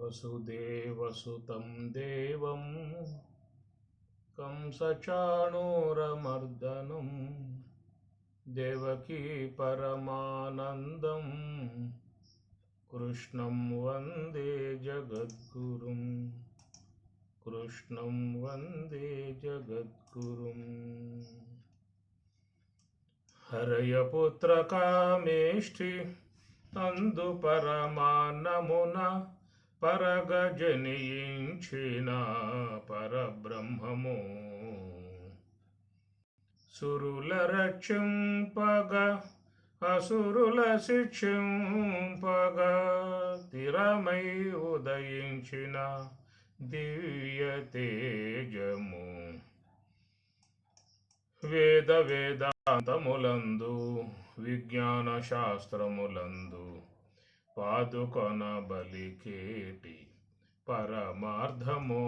वसुदेवसुतं देवं कंसचाणूरमर्दनं देवकी परमानन्दं कृष्णं वन्दे जगद्गुरुं कृष्णं वन्दे जगद्गुरुं हरयपुत्रकामेष्टि अंదు పరమాన్నమున పరగజనించిన పరబ్రహ్మము సురుల రక్షింపగ అసురుల శిక్షింపగ తిరమై ఉదయించిన దివ్య తేజము వేద వేదాంతములందు విజ్ఞాన శాస్త్రములందు పాదుకొన బలికేటి పరమార్థము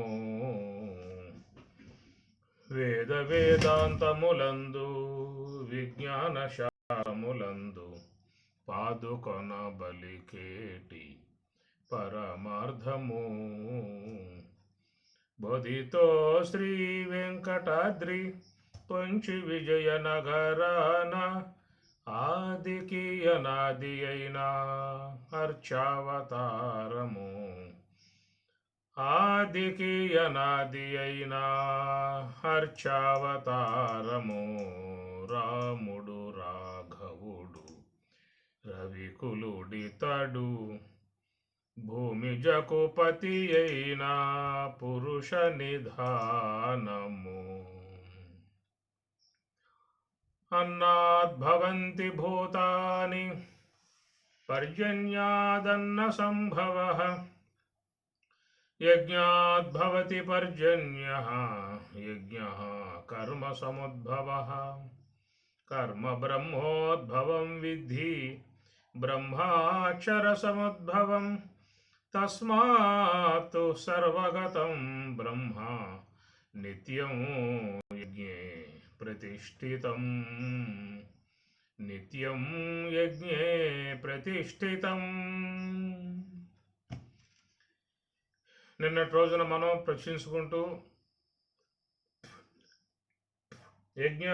వేద వేదాంతములందు విజ్ఞాన శాస్త్రములందు పాదుకొన బలికేటి పరమార్థము బోధితో శ్రీ వెంకటాద్రి పంచి విజయనగరాన ఆదికి అనాది అయిన హర్షావతారము ఆదికి అనాది అయిన హర్షావతారము రాముడు రాఘవుడు రవికులుడితడు భూమి జకుపతి అయిన పురుష నిధానము అన్నాద్భవంతి భూతాని పర్జన్యాదన్న సంభవః యజ్ఞాద్భవతి పర్జన్యః యజ్ఞః కర్మ సముద్భవః కర్మ బ్రహ్మోద్భవం విద్ధి బ్రహ్మాక్షర సముద్భవం తస్మాత్ సర్వగతం బ్రహ్మ నిత్యం యజ్ఞే ప్రతిష్ఠితం నిత్యం యజ్ఞే ప్రతిష్ఠితం. నిన్నటి రోజున మనం ప్రశ్నించుకుంటూ యజ్ఞ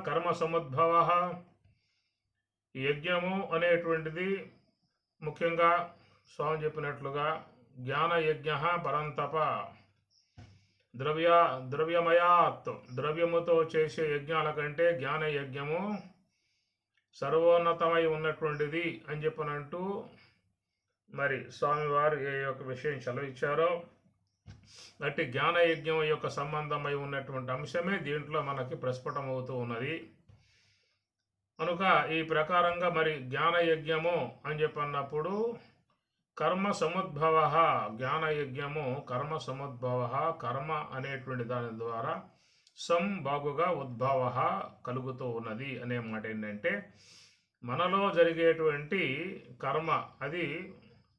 కర్మ సముద్భవ, యజ్ఞము అనేటువంటిది ముఖ్యంగా స్వామి చెప్పినట్లుగా జ్ఞానయజ్ఞ పరంతప ద్రవ్యమయాత్, ద్రవ్యముతో చేసే యజ్ఞాల కంటే జ్ఞానయజ్ఞము సర్వోన్నతమై ఉన్నటువంటిది అని చెప్పనంటూ మరి స్వామివారు ఏ యొక్క విషయం సెలవిచ్చారో అట్టి జ్ఞానయజ్ఞం యొక్క సంబంధమై ఉన్నటువంటి అంశమే దీంట్లో మనకి ప్రస్ఫుటమవుతూ ఉన్నది. కనుక ఈ ప్రకారంగా మరి జ్ఞానయజ్ఞము అని చెప్పన్నప్పుడు కర్మ సముద్భవ, జ్ఞానయజ్ఞము కర్మ సముద్భవ, కర్మ అనేటువంటి దాని ద్వారా బాగుగా ఉద్భవ కలుగుతూ ఉన్నది అనే మాట ఏంటంటే మనలో జరిగేటువంటి కర్మ అది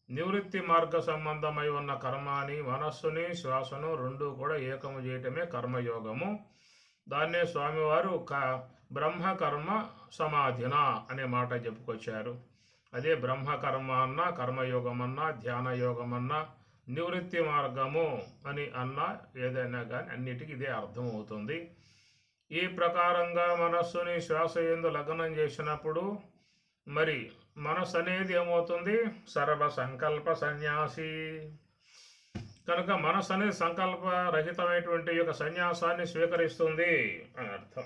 నివృత్తి మార్గ సంబంధమై ఉన్న కర్మ అని మనస్సుని శ్వాసను రెండు కూడా ఏకము చేయటమే కర్మయోగము. దాన్నే స్వామివారు బ్రహ్మకర్మ సమాధిన అనే మాట చెప్పుకొచ్చారు. అదే బ్రహ్మకర్మ అన్నా, కర్మయోగం అన్నా, ధ్యానయోగం అన్నా, నివృత్తి మార్గము అని అన్నా ఏదైనా కానీ అన్నిటికీ ఇదే అర్థం అవుతుంది. ఈ ప్రకారంగా మనస్సుని శ్వాస యందు లగ్నం చేసినప్పుడు మరి మనస్సు అనేది ఏమవుతుంది? సర్వ సంకల్ప సన్యాసి. కనుక మనస్సు అనేది సంకల్పరహితమైనటువంటి యొక్క సన్యాసాన్ని స్వీకరిస్తుంది అని అర్థం.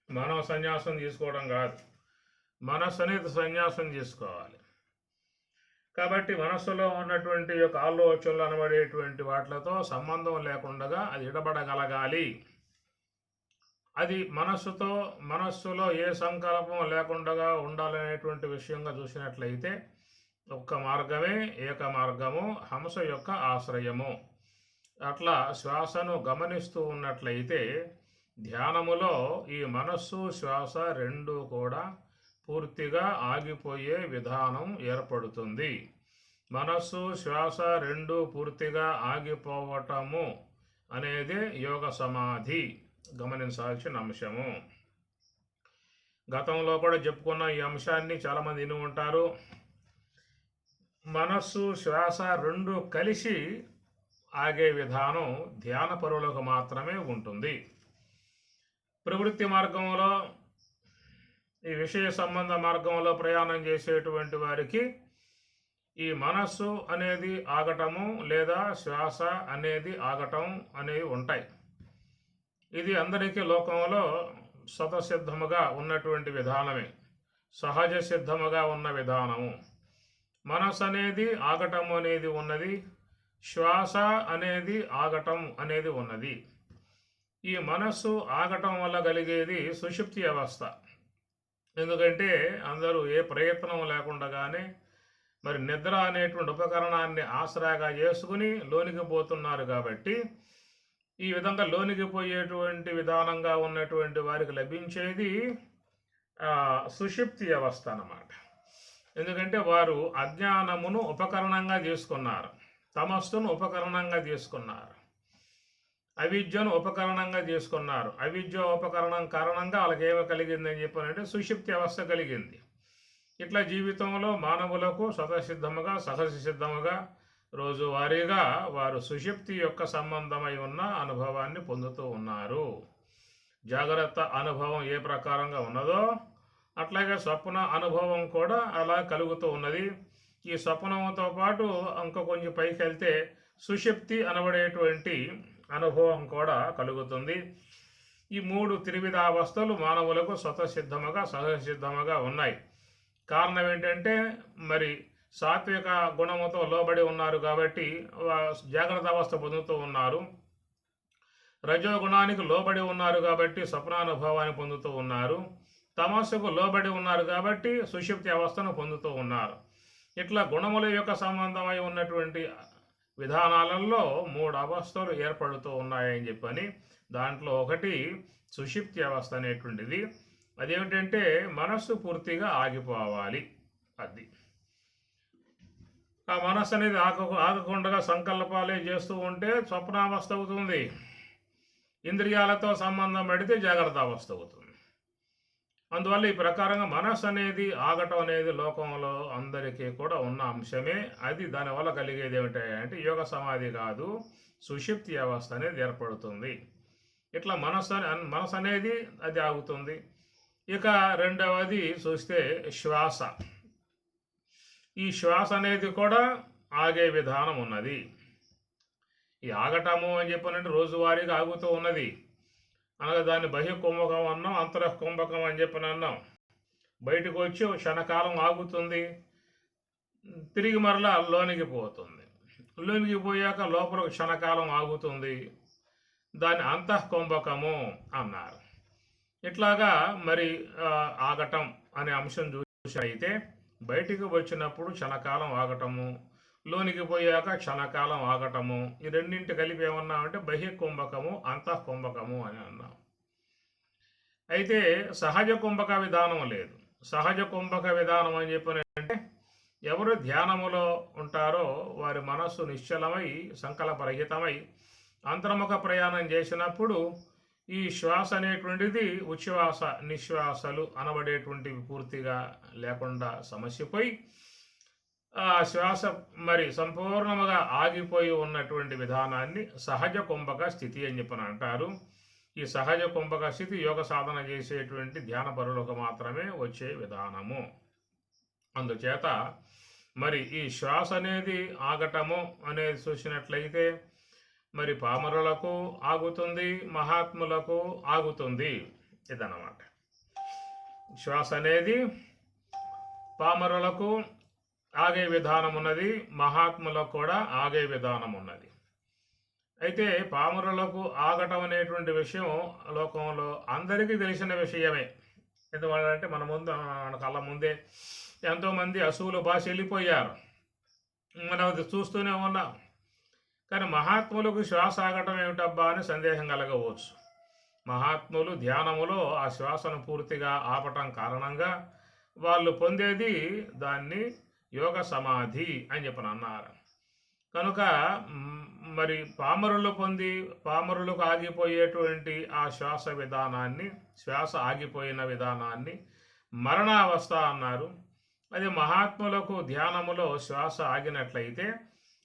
మనం సన్యాసం తీసుకోవడం కాదు, మనస్సు అనేది సన్యాసం తీసుకోవాలి. కాబట్టి మనస్సులో ఉన్నటువంటి యొక్క ఆలోచనలు అనబడేటువంటి వాటితో సంబంధం లేకుండా అది ఇడబడగలగాలి. అది మనస్సులో ఏ సంకల్పం లేకుండా ఉండాలనేటువంటి విషయంగా చూసినట్లయితే ఒక్క మార్గమే ఏక మార్గము, హంస యొక్క ఆశ్రయము. అట్లా శ్వాసను గమనిస్తూ ఉన్నట్లయితే ధ్యానములో ఈ మనస్సు శ్వాస రెండు కూడా పూర్తిగా ఆగిపోయే విధానం ఏర్పడుతుంది. మనస్సు శ్వాస రెండు పూర్తిగా ఆగిపోవటము అనేది యోగ సమాధి గమనించాల్సిన అంశము. గతంలో కూడా చెప్పుకున్న ఈ అంశాన్ని చాలామంది విని ఉంటారు. మనస్సు శ్వాస రెండు కలిసి ఆగే విధానం ధ్యాన పరులకు మాత్రమే ఉంటుంది. ప్రవృత్తి మార్గంలో, ఈ విషయ సంబంధ మార్గంలో ప్రయాణం చేసేటువంటి వారికి ఈ మనస్సు అనేది ఆగటము లేదా శ్వాస అనేది ఆగటం అనేవి ఉంటాయి. ఇది అందరికీ లోకంలో స్వతసిద్ధముగా ఉన్నటువంటి విధానమే, సహజ సిద్ధముగా ఉన్న విధానము. మనస్సు అనేది ఆగటం అనేది ఉన్నది, శ్వాస అనేది ఆగటం అనేది ఉన్నది. ఈ మనస్సు ఆగటం వల్ల కలిగేది సుషుప్తి అవస్థ. ఎందుకంటే అందరూ ఏ ప్రయత్నం లేకుండానే మరి నిద్ర అనేటువంటి ఉపకరణాన్ని ఆసరాగా చేసుకుని లోనికి పోతున్నారు. కాబట్టి ఈ విధంగా లోనికి పోయేటువంటి విధానంగా ఉన్నటువంటి వారికి లభించేది సుషుప్తి అవస్థ అన్నమాట. ఎందుకంటే వారు అజ్ఞానమును ఉపకరణంగా తీసుకున్నారు, తమస్సును ఉపకరణంగా తీసుకున్నారు, అవిద్యను ఉపకరణంగా తీసుకున్నారు. అవిద్య ఉపకరణం కారణంగా వాళ్ళకి ఏమి కలిగిందని చెప్పానంటే సుషుప్తి అవస్థ కలిగింది. ఇట్లా జీవితంలో మానవులకు స్వతసిద్ధముగా సహజ సిద్ధముగా రోజువారీగా వారు సుషుప్తి యొక్క సంబంధమై ఉన్న అనుభవాన్ని పొందుతూ ఉన్నారు. జాగ్రత్త అనుభవం ఏ ప్రకారంగా ఉన్నదో అట్లాగే స్వప్న అనుభవం కూడా అలా కలుగుతూ ఉన్నది. ఈ స్వప్నంతో పాటు ఇంకా కొంచెం పైకి వెళ్తే సుషుప్తి అనబడేటువంటి అనుభవం కూడా కలుగుతుంది. ఈ మూడు త్రివిధావస్థలు మానవులకు స్వతసిద్ధముగా సహజ సిద్ధముగా ఉన్నాయి. కారణం ఏంటంటే మరి సాత్విక గుణముతో లోబడి ఉన్నారు కాబట్టి జాగ్రత్త అవస్థ పొందుతూ ఉన్నారు. రజోగుణానికి లోబడి ఉన్నారు కాబట్టి స్వప్నానుభవాన్ని పొందుతూ ఉన్నారు. తమస్సుకు లోబడి ఉన్నారు కాబట్టి సుషుప్తి అవస్థను పొందుతూ ఉన్నారు. ఇట్లా గుణముల యొక్క సంబంధమై ఉన్నటువంటి విధానాలలో మూడు అవస్థలు ఏర్పడుతూ ఉన్నాయని చెప్పని దాంట్లో ఒకటి సుషుప్తి అవస్థ అనేటువంటిది. అదేమిటంటే మనస్సు పూర్తిగా ఆగిపోవాలి. అది ఆ మనస్సు అనేది ఆగకుండా సంకల్పాలే చేస్తూ ఉంటే స్వప్నావస్థ అవుతుంది. ఇంద్రియాలతో సంబంధం పెడితే జాగ్రత్త అవస్థ అవుతుంది. అందువల్ల ఈ ప్రకారంగా మనస్సు అనేది ఆగటం అనేది లోకంలో అందరికీ కూడా ఉన్న అంశమే. అది దానివల్ల కలిగేది ఏమిటంటే యోగ సమాధి కాదు, సుషుప్తి అవస్థ అనేది ఏర్పడుతుంది. ఇట్లా మనస్సు అనేది అది ఆగుతుంది. ఇక రెండవది చూస్తే శ్వాస. ఈ శ్వాస అనేది కూడా ఆగే విధానం ఉన్నది. ఈ ఆగటము అని చెప్పనంటే రోజువారీగా ఆగుతూ ఉన్నది. అనగా దాన్ని బహ్య కుంభకం అన్నాం, అంతరః కుంభకం అని చెప్పని అన్నాం. బయటకు వచ్చి క్షణకాలం ఆగుతుంది, తిరిగి మరలా లోనికి పోతుంది. లోనికి పోయాక లోపల క్షణకాలం ఆగుతుంది. దాన్ని అంతఃకుంభకము అన్నారు. ఇట్లాగా మరి ఆగటం అనే అంశం చూసినైతే బయటికి వచ్చినప్పుడు క్షణకాలం ఆగటము, లోనికి పోయాక క్షణకాలం ఆగటము, ఈ రెండింటి కలిపి ఏమన్నామంటే బహ్య కుంభకము అంతఃకుంభకము అని అన్నాం. అయితే సహజ కుంభక విధానం లేదు. సహజ కుంభక విధానం అని చెప్పినంటే ఎవరు ధ్యానములో ఉంటారో వారి మనస్సు నిశ్చలమై సంకల్పరహితమై అంతర్ముఖ ప్రయాణం చేసినప్పుడు ఈ శ్వాస అనేటువంటిది ఉచ్ఛ్వాస నిశ్వాసలు అనబడేటువంటివి పూర్తిగా లేకుండా సమస్యపోయి ఆ శ్వాస మరి సంపూర్ణముగా ఆగిపోయి ఉన్నటువంటి విధానాన్ని సహజ కుంభక స్థితి అని చెప్పని అంటారు. ఈ సహజ కుంభక స్థితి యోగ సాధన చేసేటువంటి ధ్యాన పరులకు మాత్రమే వచ్చే విధానము. అందుచేత మరి ఈ శ్వాస అనేది ఆగటము అనేది చూసినట్లయితే మరి పామరులకు ఆగుతుంది, మహాత్ములకు ఆగుతుంది. ఇదన్నమాట. శ్వాస అనేది పామరులకు ఆగే విధానం ఉన్నది, మహాత్ములకు కూడా ఆగే విధానం ఉన్నది. అయితే పామరులకు ఆగటం అనేటువంటి విషయం లోకంలో అందరికీ తెలిసిన విషయమే. ఎందువల్లంటే మన కళ్ళ ముందే ఎంతోమంది అసువులు భాష వెళ్ళిపోయారు, మనం అది చూస్తూనే ఉన్నాం. కానీ మహాత్ములకు శ్వాస ఆగటం ఏమిటబ్బా అని సందేహం కలగవచ్చు. మహాత్ములు ధ్యానములో ఆ శ్వాసను పూర్తిగా ఆపటం కారణంగా వాళ్ళు పొందేది దాన్ని యోగ సమాధి అని చెప్పని అన్నారు. కనుక మరి పామరులకు ఆగిపోయేటువంటి ఆ శ్వాస విధానాన్ని, శ్వాస ఆగిపోయిన విధానాన్ని మరణావస్థ అన్నారు. అది మహాత్ములకు ధ్యానములో శ్వాస ఆగినట్లయితే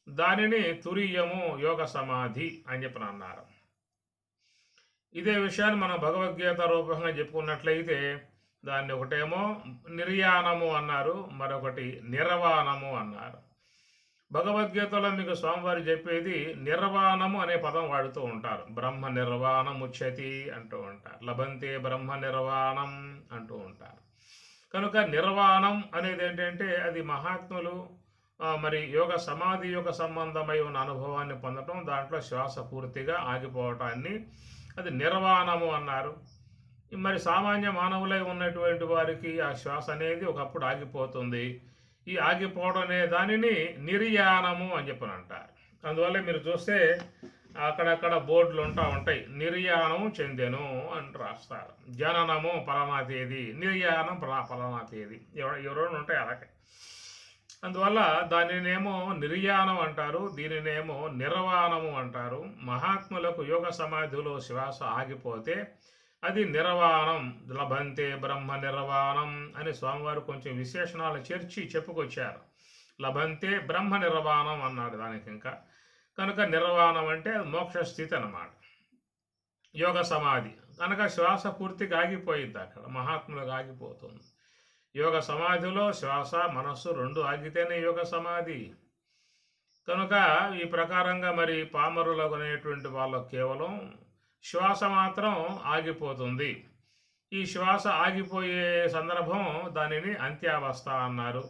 దానిని తురీయము యోగ సమాధి అని చెప్పి అన్నారు. ఇదే విషయాన్ని మనం భగవద్గీత రూపంగా చెప్పుకున్నట్లయితే దాన్ని ఒకటేమో నిర్యాణము అన్నారు, మరొకటి నిర్వాణము అన్నారు. భగవద్గీతలో మీకు స్వామివారు చెప్పేది నిర్వాణము అనే పదం వాడుతూ ఉంటారు. బ్రహ్మ నిర్వాణం ఉచ్యతి అంటూ ఉంటారు, లభంతే బ్రహ్మ నిర్వాణం అంటూ ఉంటారు. కనుక నిర్వాణం అనేది ఏంటంటే అది మహాత్ములు మరి యోగ సమాధి యొక్క సంబంధమై ఉన్న అనుభవాన్ని పొందటం, దాంట్లో శ్వాస పూర్తిగా ఆగిపోవటాన్ని అది నిర్వాణము అన్నారు. మరి సామాన్య మానవులై ఉన్నటువంటి వారికి ఆ శ్వాస అనేది ఒకప్పుడు ఆగిపోతుంది. ఈ ఆగిపోవడం అనే దానిని నిర్యాణము అని చెప్పని అంటారు. అందువల్ల మీరు చూస్తే అక్కడక్కడ బోర్డులు ఉంటాయి, నిర్యాణం చెందెను అని రాస్తారు. జననము పలానా తేదీ, నిర్యాణం పలానా తేదీ, ఎవరో ఉంటాయి అలాగే. అందువల్ల దానినేమో నిర్యాణం అంటారు, దీనినేమో నిర్వాణము అంటారు. మహాత్ములకు యోగ సమాధిలో శ్వాస ఆగిపోతే అది నిర్వాణం, లభంతే బ్రహ్మ నిర్వాణం అని స్వామివారు కొంచెం విశేషణాలు చేర్చి చెప్పుకొచ్చారు. లభంతే బ్రహ్మ నిర్వాణం అన్నాడు దానికి. ఇంకా కనుక నిర్వాణం అంటే మోక్ష స్థితి అన్నమాట, యోగ సమాధి. కనుక శ్వాస పూర్తిగా ఆగిపోయింది, అక్కడ మహాత్ములకు ఆగిపోతుంది. యోగ సమాధిలో శ్వాస మనస్సు రెండు ఆగితేనే యోగ సమాధి. కనుక ఈ ప్రకారంగా మరి పామరులకు అనేటువంటి వాళ్ళకు కేవలం శ్వాస మాత్రం ఆగిపోతుంది. ఈ శ్వాస ఆగిపోయే సందర్భం దానిని అంత్యావస్థ అన్నారు,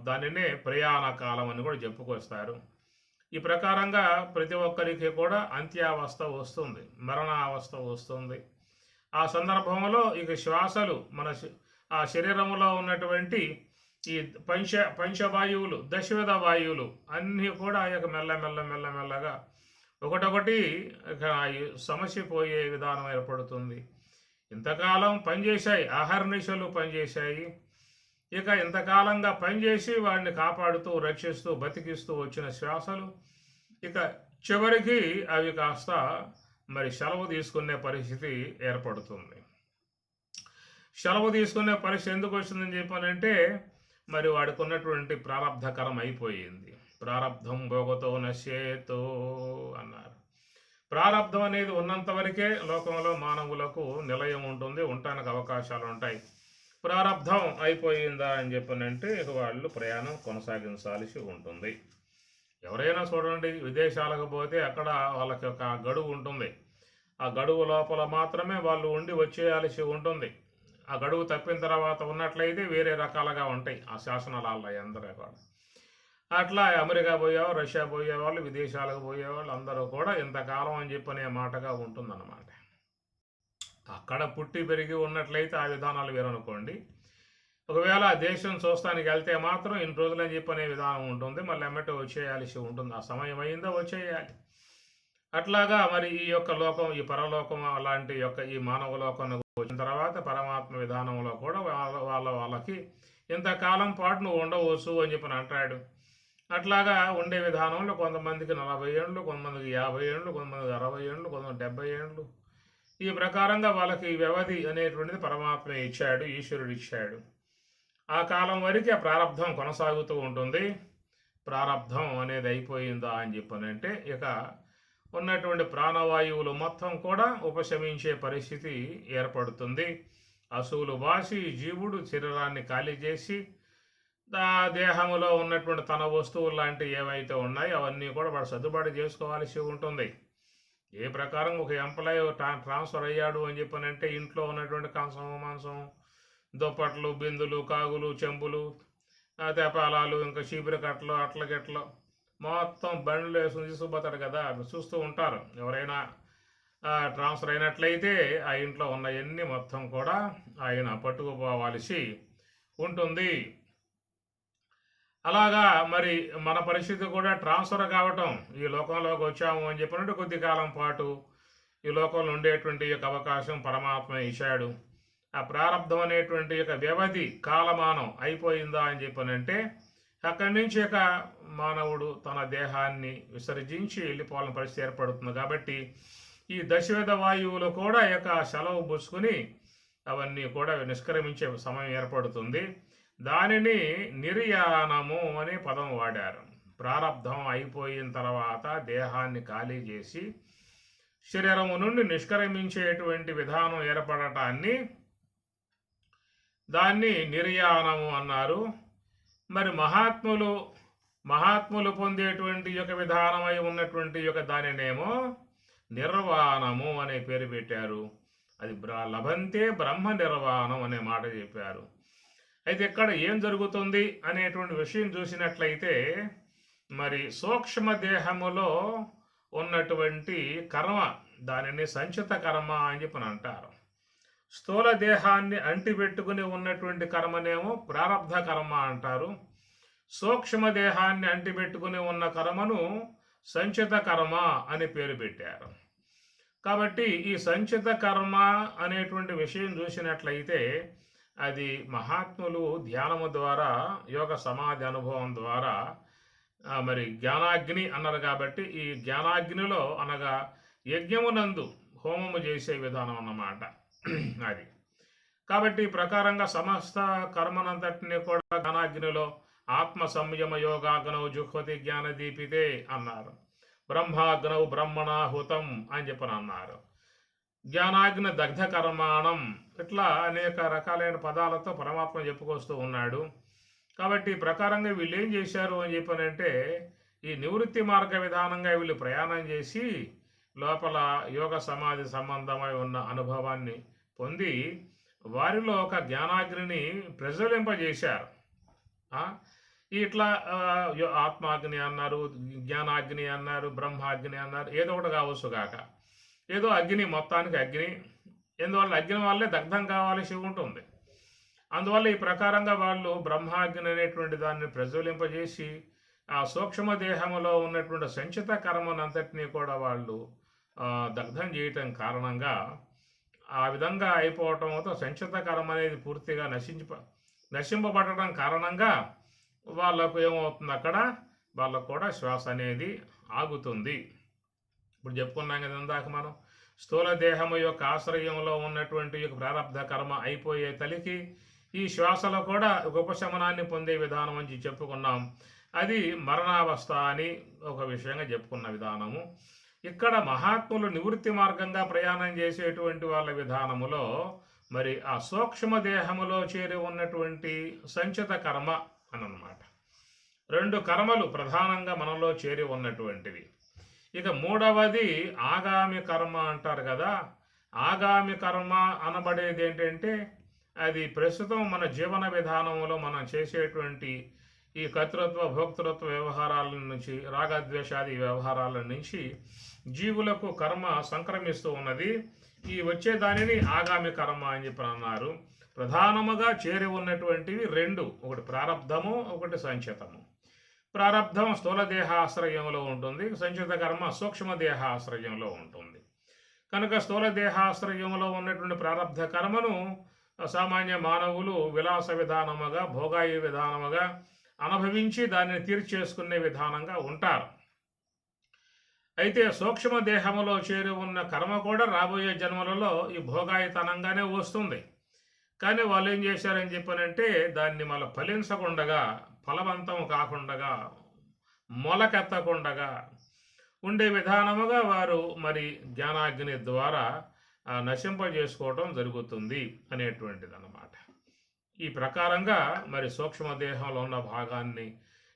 దానినే ప్రయాణ కాలం అని కూడా చెప్పుకొస్తారు. ఈ ప్రకారంగా ప్రతి ఒక్కరికి కూడా అంత్యావస్థ వస్తుంది, మరణావస్థ వస్తుంది. ఆ సందర్భంలో ఇక శ్వాసలు మన ఆ శరీరంలో ఉన్నటువంటి ఈ పంచవాయువులు, దశవిధ వాయువులు అన్నీ కూడా ఆ యొక్క మెల్లగా ఒకటొకటి సమస్య పోయే విధానం ఏర్పడుతుంది. ఇంతకాలం పనిచేశాయి, అహర్నిశలు పనిచేశాయి. ఇక ఇంతకాలంగా పనిచేసి వాడిని కాపాడుతూ రక్షిస్తూ బతికిస్తూ వచ్చిన శ్వాసలు ఇక చివరికి అవి కాస్త మరి సెలవు తీసుకునే పరిస్థితి ఏర్పడుతుంది. సెలవు తీసుకునే పరిస్థితి ఎందుకు వచ్చిందని చెప్పానంటే మరి వాడికి ఉన్నటువంటి ప్రారంధకరం అయిపోయింది. ప్రారంధం భోగతో నశ్యేతో అన్నారు. ప్రారంధం అనేది ఉన్నంత వరకే లోకంలో మానవులకు నిలయం ఉంటుంది, ఉండటానికి అవకాశాలు ఉంటాయి. ప్రారంధం అయిపోయిందా అని చెప్పనంటే వాళ్ళు ప్రయాణం కొనసాగించాల్సి ఉంటుంది. ఎవరైనా చూడండి, విదేశాలకు పోతే అక్కడ వాళ్ళకి ఒక గడువు ఉంటుంది. ఆ గడువు లోపల మాత్రమే వాళ్ళు ఉండి వచ్చేయాల్సి ఉంటుంది. ఆ గడువు తప్పిన తర్వాత ఉన్నట్లయితే వేరే రకాలుగా ఉంటాయి ఆ శాసనాలు అందరూ కూడా. అట్లా అమెరికా పోయేవాళ్ళు, రష్యా పోయేవాళ్ళు, విదేశాలకు పోయేవాళ్ళు అందరూ కూడా ఇంతకాలం అని చెప్పనే మాటగా ఉంటుందన్నమాట. అక్కడ పుట్టి పెరిగి ఉన్నట్లయితే ఆ విధానాలు వేరనుకోండి. ఒకవేళ ఆ దేశం చూస్తానికి వెళ్తే మాత్రం ఇన్ని రోజులని చెప్పనే విధానం ఉంటుంది, మళ్ళీ ఎమ్మటే వచ్చేయాల్సి ఉంటుంది. ఆ సమయం అయిందో వచ్చేయాలి. అట్లాగా మరి ఈ యొక్క లోకం, ఈ పరలోకం అలాంటి యొక్క ఈ మానవ లోకం వచ్చిన తర్వాత పరమాత్మ విధానంలో కూడా వాళ్ళకి ఇంతకాలం పాటు నువ్వు ఉండవచ్చు అని చెప్పని అంటాడు. అట్లాగా ఉండే విధానంలో కొంతమందికి 40 ఏళ్ళు, కొంతమందికి 50 ఏళ్ళు, కొంతమందికి 60 ఏళ్ళు, కొంతమంది 70 ఏళ్ళు. ఈ ప్రకారంగా వాళ్ళకి వ్యవధి అనేటువంటిది పరమాత్మ ఇచ్చాడు, ఈశ్వరుడు ఇచ్చాడు. ఆ కాలం వరకు ఆ ప్రారంధం కొనసాగుతూ ఉంటుంది. ప్రారంధం అనేది అయిపోయిందా అని చెప్పనంటే ఇక ఉన్నటువంటి ప్రాణవాయువులు మొత్తం కూడా ఉపశమించే పరిస్థితి ఏర్పడుతుంది. అసువులు బాసి జీవుడు శరీరాన్ని ఖాళీ చేసి దేహంలో ఉన్నటువంటి తన వస్తువులు లాంటివి ఏవైతే ఉన్నాయో అవన్నీ కూడా వాడు సర్దుబాటు చేసుకోవాల్సి ఉంటుంది. ఏ ప్రకారం ఒక ఎంప్లాయీ ట్రాన్స్ఫర్ అయ్యాడు అని చెప్పనంటే ఇంట్లో ఉన్నటువంటి కంచం, మాంసం, దుప్పట్లు, బిందులు, కాగులు, చెంబులు, తెపాలాలు, ఇంకా చీపురు కట్టలు, అట్ల గిట్లు మొత్తం బండ్లు వేసుకుని తీసుకుపోతాడు కదా. చూస్తూ ఉంటారు. ఎవరైనా ట్రాన్స్ఫర్ అయినట్లయితే ఆ ఇంట్లో ఉన్నవన్నీ మొత్తం కూడా ఆయన పట్టుకుపోవాల్సి ఉంటుంది. అలాగా మరి మన పరిస్థితి కూడా ట్రాన్స్ఫర్ కావటం, ఈ లోకంలోకి వచ్చాము అని చెప్పినట్టు కొద్ది కాలం పాటు ఈ లోకంలో ఉండేటువంటి యొక్క అవకాశం పరమాత్మ ఇచ్చాడు. ఆ ప్రారంధం అనేటువంటి యొక్క వ్యవధి కాలమానం అయిపోయిందా అని చెప్పనంటే అక్కడి నుంచి ఇక మానవుడు తన దేహాన్ని విసర్జించి వెళ్ళిపోవాలని పరిస్థితి ఏర్పడుతుంది. కాబట్టి ఈ దశవిధ వాయువులు కూడా ఇక సెలవు పుచ్చుకుని అవన్నీ కూడా నిష్క్రమించే సమయం ఏర్పడుతుంది. దానిని నిర్యాణము అనే పదం వాడారు. ప్రారబ్ధం అయిపోయిన తర్వాత దేహాన్ని ఖాళీ చేసి శరీరము నుండి నిష్క్రమించేటువంటి విధానం ఏర్పడటాన్ని దాన్ని నిర్యాణము అన్నారు. మరి మహాత్ములు పొందేటువంటి యొక్క విధానమై ఉన్నటువంటి యొక్క దానినేమో నిర్వాణము అనే పేరు పెట్టారు. అది లభంతే బ్రహ్మ నిర్వాణం అనే మాట చెప్పారు. అయితే ఇక్కడ ఏం జరుగుతుంది అనేటువంటి విషయం చూసినట్లయితే మరి సూక్ష్మ దేహములో ఉన్నటువంటి కర్మ, దానిని సంచిత కర్మ అని చెప్పి అంటారు. స్థూల దేహాన్ని అంటిపెట్టుకుని ఉన్నటువంటి కర్మనేమో ప్రారబ్ధ కర్మ అంటారు. సూక్ష్మ దేహాన్ని అంటిపెట్టుకుని ఉన్న కర్మను సంచిత కర్మ అని పేరు పెట్టారు. కాబట్టి ఈ సంచిత కర్మ అనేటువంటి విషయం చూసినట్లయితే అది మహాత్ములు ధ్యానము ద్వారా, యోగ సమాధి అనుభవం ద్వారా మరి జ్ఞానాగ్ని అన్నారు. కాబట్టి ఈ జ్ఞానాగ్నిలో అనగా యజ్ఞమునందు హోమము చేసే విధానం అన్నమాట అది. కాబట్టి ఈ ప్రకారంగా సమస్త కర్మనంతటిని కూడా జ్ఞానాగ్నిలో ఆత్మ సంయమ యోగాగ్నౌ జుహ్వతి జ్ఞాన దీపితే అన్నారు. బ్రహ్మాగ్నౌ బ్రహ్మణాహుతం అని చెప్పని అన్నారు. జ్ఞానాగ్ని దగ్ధ కర్మాణం, ఇట్లా అనేక రకాలైన పదాలతో పరమాత్మ చెప్పుకొస్తూ ఉన్నాడు. కాబట్టి ఈ ప్రకారంగా వీళ్ళు ఏం చేశారు అని చెప్పనంటే, ఈ నివృత్తి మార్గ విధానంగా వీళ్ళు ప్రయాణం చేసి లోపల యోగ సమాధి సంబంధమై ఉన్న అనుభవాన్ని పొంది వారిలో ఒక జ్ఞానాగ్నిని ప్రజ్వలింపజేశారు. ఇట్లా ఆత్మాగ్ని అన్నారు, జ్ఞానాగ్ని అన్నారు, బ్రహ్మాగ్ని అన్నారు, ఏదో ఒకటి కావచ్చు కాక, ఏదో అగ్ని, మొత్తానికి అగ్ని. ఎందువల్ల అగ్ని వల్లే దగ్ధం కావాల్సి ఉంటుంది. అందువల్ల ఈ ప్రకారంగా వాళ్ళు బ్రహ్మాగ్ని అనేటువంటి దాన్ని ప్రజ్వలింపజేసి ఆ సూక్ష్మ దేహంలో ఉన్నటువంటి సంచిత కర్మనంతటినీ కూడా వాళ్ళు దగ్ధం చేయటం కారణంగా ఆ విధంగా అయిపోవటంతో సంచిత కర్మ అనేది పూర్తిగా నశింపబడటం కారణంగా వాళ్ళకు ఏమవుతుంది, అక్కడ వాళ్ళకు కూడా శ్వాస అనేది ఆగుతుంది. ఇప్పుడు చెప్పుకున్నాం కదా ఇందాక మనం, స్థూల దేహము యొక్క ఆశ్రయంలో ఉన్నటువంటి యొక్క ప్రారబ్ధ కర్మ అయిపోయే తలికి ఈ శ్వాసలో కూడా ఉపశమనాన్ని పొందే విధానం అని చెప్పుకున్నాం. అది మరణావస్థ అని ఒక విషయంగా చెప్పుకున్న విధానము. ఇక్కడ మహాత్ములు నివృత్తి మార్గంగా ప్రయాణం చేసేటువంటి వాళ్ళ విధానములో మరి ఆ సూక్ష్మ దేహములో చేరి ఉన్నటువంటి సంచిత కర్మ అనమాట. రెండు కర్మలు ప్రధానంగా మనలో చేరి ఉన్నటువంటివి. ఇక మూడవది ఆగామి కర్మ అంటారు కదా. ఆగామి కర్మ అనబడేది ఏంటంటే, అది ప్రస్తుతం మన జీవన విధానంలో మనం చేసేటువంటి ఈ కర్తృత్వ భోక్తృత్వ వ్యవహారాల నుంచి, రాగద్వేషాది వ్యవహారాల నుంచి జీవులకు కర్మ సంక్రమిస్తూ ఉన్నది. ఈ వచ్చే దానిని ఆగామి కర్మ అని చెప్పి అన్నారు. ప్రధానముగా చేరి ఉన్నటువంటివి రెండు, ఒకటి ప్రారబ్ధము, ఒకటి సంచితము. ప్రారబ్ధం స్థూల దేహాశ్రయంలో ఉంటుంది, సంచిత కర్మ సూక్ష్మ దేహాశ్రయంలో ఉంటుంది. కనుక స్థూల దేహాశ్రయంలో ఉన్నటువంటి ప్రారబ్ధ కర్మను సామాన్య మానవులు విలాస విధానముగా, భోగాయి విధానముగా అనుభవించి దానిని తీర్చేసుకునే విధానంగా ఉంటారు. అయితే సూక్ష్మ దేహములో చేరి ఉన్న కర్మ కూడా రాబోయే జన్మలలో ఈ భోగాయితనంగానే వస్తుంది. కానీ వాళ్ళు ఏం చేశారని చెప్పానంటే, దాన్ని మళ్ళీ ఫలించకుండగా, ఫలవంతం కాకుండా, మొలకెత్తకుండగా ఉండే విధానముగా వారు మరి జ్ఞానాగ్ని ద్వారా నశింపజేసుకోవటం జరుగుతుంది అనేటువంటిది అన్నమాట. ఈ ప్రకారంగా మరి సూక్ష్మ దేహంలో ఉన్న భాగాన్ని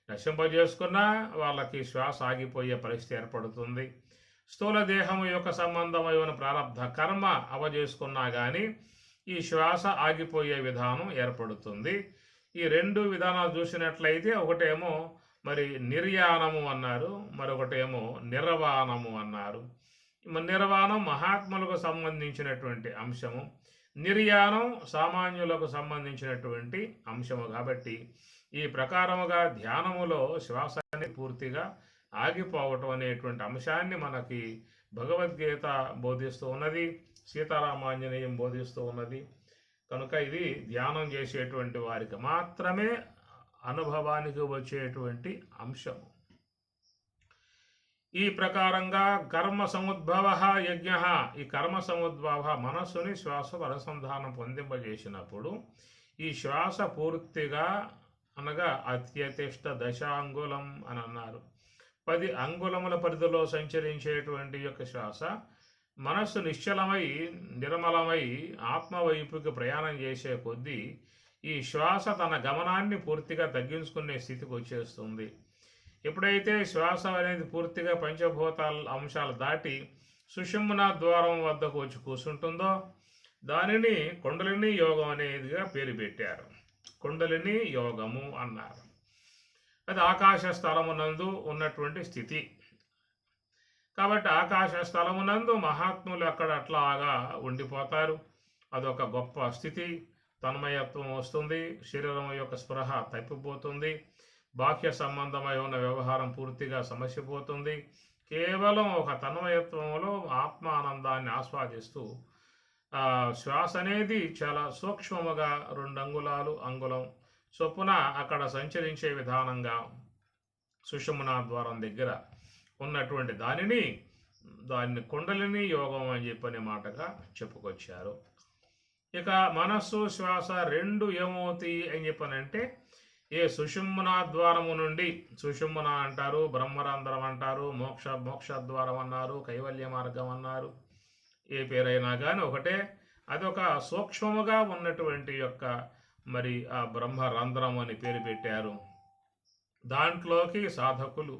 నశింపజేసుకున్నా వాళ్ళకి శ్వాస ఆగిపోయే పరిస్థితి ఏర్పడుతుంది. స్థూల దేహము యొక్క సంబంధమైన ప్రారబ్ధ కర్మ అవజేసుకున్నా కానీ ఈ శ్వాస ఆగిపోయే విధానం ఏర్పడుతుంది. ఈ రెండు విధానాలు చూసినట్లయితే ఒకటేమో మరి నిర్యాణము అన్నారు, మరొకటేమో నిర్వాణము అన్నారు. నిర్వాణం మహాత్ములకు సంబంధించినటువంటి అంశము, నిర్యాణం సామాన్యులకు సంబంధించినటువంటి అంశము. కాబట్టి ఈ ప్రకారముగా ధ్యానములో శ్వాసాన్ని పూర్తిగా ఆగిపోవటం అనేటువంటి అంశాన్ని మనకి భగవద్గీత బోధిస్తూ ఉన్నది, సీతారామాంజనేయం బోధిస్తూ ఉన్నది. కనుక ఇది ధ్యానం చేసేటువంటి వారికి మాత్రమే అనుభవానికి వచ్చేటువంటి అంశము. ఈ ప్రకారంగా కర్మ సముద్భవ యజ్ఞ, ఈ కర్మ సముద్భవ మనస్సుని శ్వాస అనుసంధానం పొందింపజేసినప్పుడు ఈ శ్వాస పూర్తిగా అనగా అత్యతిష్ట దశాంగులం అని అన్నారు. 10 అంగుళముల పరిధిలో సంచరించేటువంటి యొక్క శ్వాస మనస్సు నిశ్చలమై నిర్మలమై ఆత్మ వైపుకి ప్రయాణం చేసే కొద్దీ ఈ శ్వాస తన గమనాన్ని పూర్తిగా తగ్గించుకునే స్థితికి వచ్చేస్తుంది. ఎప్పుడైతే శ్వాస అనేది పూర్తిగా పంచభూతాల అంశాలు దాటి సుషుమ్నా ద్వారం వద్దకు వచ్చి కూర్చుంటుందో దానిని కుండలిని యోగం అనేదిగా పేరు పెట్టారు. కుండలిని యోగము అన్నారు. అది ఆకాశ స్థలమునందు ఉన్నటువంటి స్థితి. కాబట్టి ఆకాశ స్థలమునందు మహాత్ములు అక్కడ అట్లాగా ఉండిపోతారు. అదొక గొప్ప స్థితి. తన్మయత్వం వస్తుంది. శరీరం యొక్క స్పృహ తప్పిపోతుంది. బాహ్య సంబంధమై ఉన్న వ్యవహారం పూర్తిగా సమస్యపోతుంది. కేవలం ఒక తన్మయత్వంలో ఆత్మానందాన్ని ఆస్వాదిస్తూ శ్వాస అనేది చాలా సూక్ష్మముగా 2 అంగుళాలు అంగుళం చొప్పున అక్కడ సంచరించే విధానంగా సుషుమ్నా ద్వారం దగ్గర ఉన్నటువంటి దాన్ని కుండలిని యోగం అని చెప్పనే మాటగా చెప్పుకొచ్చారు. ఇక మనస్సు శ్వాస 2 ఏమవుతాయి అని చెప్పనంటే ఏ సుషుమ్నా ద్వారము నుండి సుషుమ్నా అంటారు, బ్రహ్మరంధ్రం అంటారు, మోక్ష ద్వారం అన్నారు, కైవల్య మార్గం అన్నారు. ఏ పేరైనా కానీ ఒకటే. అదొక సూక్ష్మముగా ఉన్నటువంటి యొక్క మరి ఆ బ్రహ్మరంధ్రం అని పేరు పెట్టారు. దాంట్లోకి సాధకులు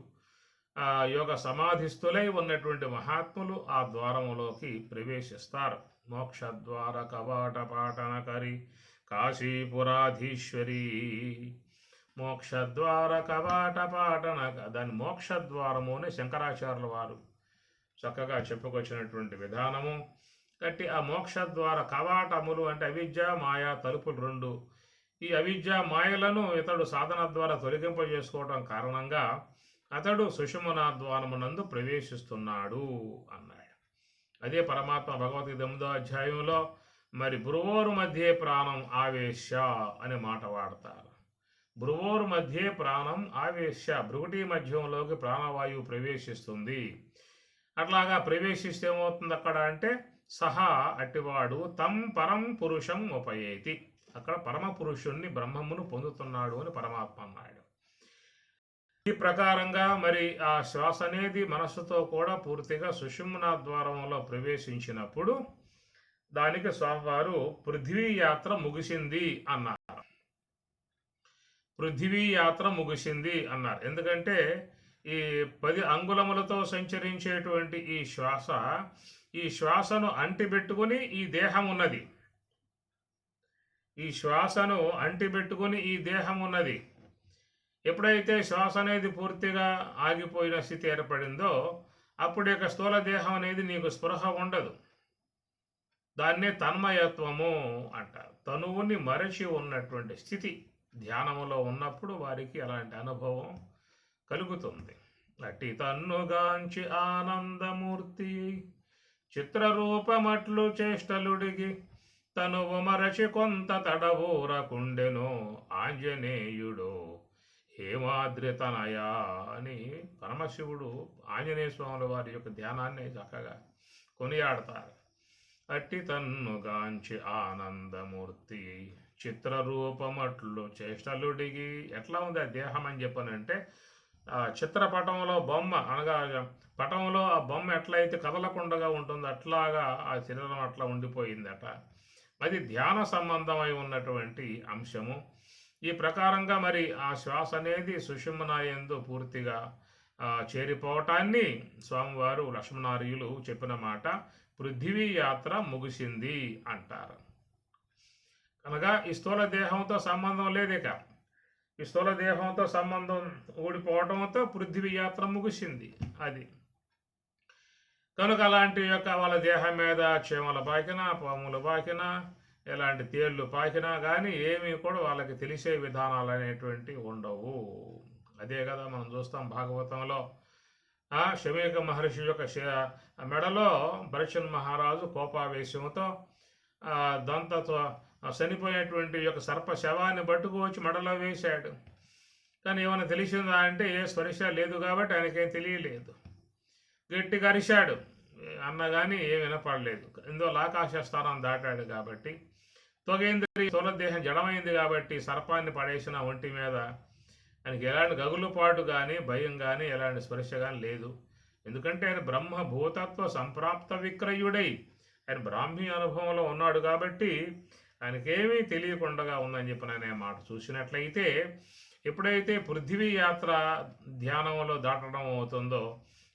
యోగ సమాధిస్థులై ఉన్నటువంటి మహాత్ములు ఆ ద్వారములోకి ప్రవేశిస్తారు. మోక్షద్వార కవాట పాటనకరి కాశీపురాధీశ్వరి. మోక్షద్వార కవాట పాటన దాని మోక్షద్వారము అని శంకరాచార్యుల వారు చక్కగా చెప్పుకొచ్చినటువంటి విధానము. కట్టి ఆ మోక్షద్వార కవాటములు అంటే అవిద్య మాయా తలుపులు 2. ఈ అవిద్య మాయలను ఇతడు సాధన ద్వారా తొలగింపజేసుకోవడం కారణంగా అతడు సుషుమ్నా ద్వారమునందు ప్రవేశిస్తున్నాడు అన్నాడు. అదే పరమాత్మ భగవద్గీత 8వ అధ్యాయంలో మరి భ్రువోరు మధ్యే ప్రాణం ఆవేశ అనే మాట వాడతారు. భ్రువోరు మధ్యే ప్రాణం ఆవేశ, భృగుటి మధ్యంలోకి ప్రాణవాయువు ప్రవేశిస్తుంది. అట్లాగా ప్రవేశిస్తే ఏమవుతుంది అక్కడ అంటే సహా అట్టివాడు తం పరం పురుషం ఉపయేతి, అక్కడ పరమ పురుషుణ్ణి బ్రహ్మమును పొందుతున్నాడు అని పరమాత్మ అన్నాడు. ఈ ప్రకారంగా మరి ఆ శ్వాస అనేది మనస్సుతో కూడా పూర్తిగా సుషుమ్నా ద్వారంలో ప్రవేశించినప్పుడు దానికి స్వామివారు పృథ్వీ యాత్ర ముగిసింది అన్నారు. పృథ్వీ యాత్ర ముగిసింది అన్నారు. ఎందుకంటే ఈ 10 అంగుళములతో సంచరించేటువంటి ఈ శ్వాసను అంటిబెట్టుకుని ఈ దేహం ఉన్నది. ఈ శ్వాసను అంటిబెట్టుకుని ఈ దేహం ఉన్నది. ఎప్పుడైతే శ్వాస అనేది పూర్తిగా ఆగిపోయిన స్థితి ఏర్పడిందో అప్పుడు ఇక స్థూల దేహం అనేది నీకు స్పృహ ఉండదు. దాన్నే తన్మయత్వము అంటారు. తనువుని మరచి ఉన్నటువంటి స్థితి. ధ్యానములో ఉన్నప్పుడు వారికి అలాంటి అనుభవం కలుగుతుంది. అట్టి తన్నుగాంచి ఆనందమూర్తి చిత్రరూపమట్లు చేష్టలుడిగి తనువు మరచి కొంత తడవూరకుండెను ఆంజనేయుడు హేమాద్రి తనయ అని పరమశివుడు ఆంజనేయ స్వాముల వారి యొక్క ధ్యానాన్ని చక్కగా కొనియాడతారు. అట్టి తన్నుగాంచి ఆనందమూర్తి చిత్రరూపమట్లు చేష్టలుడిగి. ఎట్లా ఉంది ఆ దేహం అని చెప్పనంటే చిత్రపటంలో బొమ్మ అనగా పటంలో ఆ బొమ్మ ఎట్లయితే కదలకుండా ఉంటుందో అట్లాగా ఆ శరీరం అట్లా ఉండిపోయిందట. అది ధ్యాన సంబంధమై ఉన్నటువంటి అంశము. ఈ ప్రకారంగా మరి ఆ శ్వాస అనేది సుషుమ్నా యందు పూర్తిగా చేరిపోవటాన్ని స్వామివారు లక్ష్మణార్యులు చెప్పిన మాట పృథ్వీ యాత్ర ముగిసింది అంటారు. అనగా ఈ స్థూల దేహంతో సంబంధం లేదిక. ఈ స్థూల దేహంతో సంబంధం ఊడిపోవడంతో పృథ్వీ యాత్ర ముగిసింది. అది కనుక అలాంటి యొక్క వాళ్ళ దేహం మీద చీమల పాకినా పాములు పాకినా ఎలాంటి తేళ్లు పాకినా కానీ ఏమీ కూడా వాళ్ళకి తెలిసే విధానాలు అనేటువంటి ఉండవు. అదే కదా మనం చూస్తాం భాగవతంలో శమీక మహర్షి యొక్క మెడలో భరచన్ మహారాజు కోపావేశంతో దంతతో చనిపోయినటువంటి యొక్క సర్ప శవాన్ని పట్టుకువచ్చి మెడలో వేశాడు. కానీ ఏమైనా తెలిసిందా అంటే ఏ స్పర్శ లేదు కాబట్టి ఆయనకేం తెలియలేదు. గట్టిగా అరిశాడు అన్న కానీ ఏం వినపడలేదు. ఇందులో ఆకాశ స్థానం దాటాడు కాబట్టి త్వగేంద్రియ స్థూలదేహం జడమైంది కాబట్టి సర్పాన్ని పడేసిన ఒంటి మీద ఆయనకి ఎలాంటి గగులుపాటు కానీ భయం కానీ ఎలాంటి స్పర్శ కానీ లేదు. ఎందుకంటే ఆయన బ్రహ్మ భూతత్వ సంప్రాప్త విక్రయుడై ఆయన బ్రాహ్మీ అనుభవంలో ఉన్నాడు కాబట్టి ఆయనకేమీ తెలియకుండా ఉందని చెప్పిన అనే మాట చూసినట్లయితే, ఎప్పుడైతే పృథివీ యాత్ర ధ్యానంలో దాటడం అవుతుందో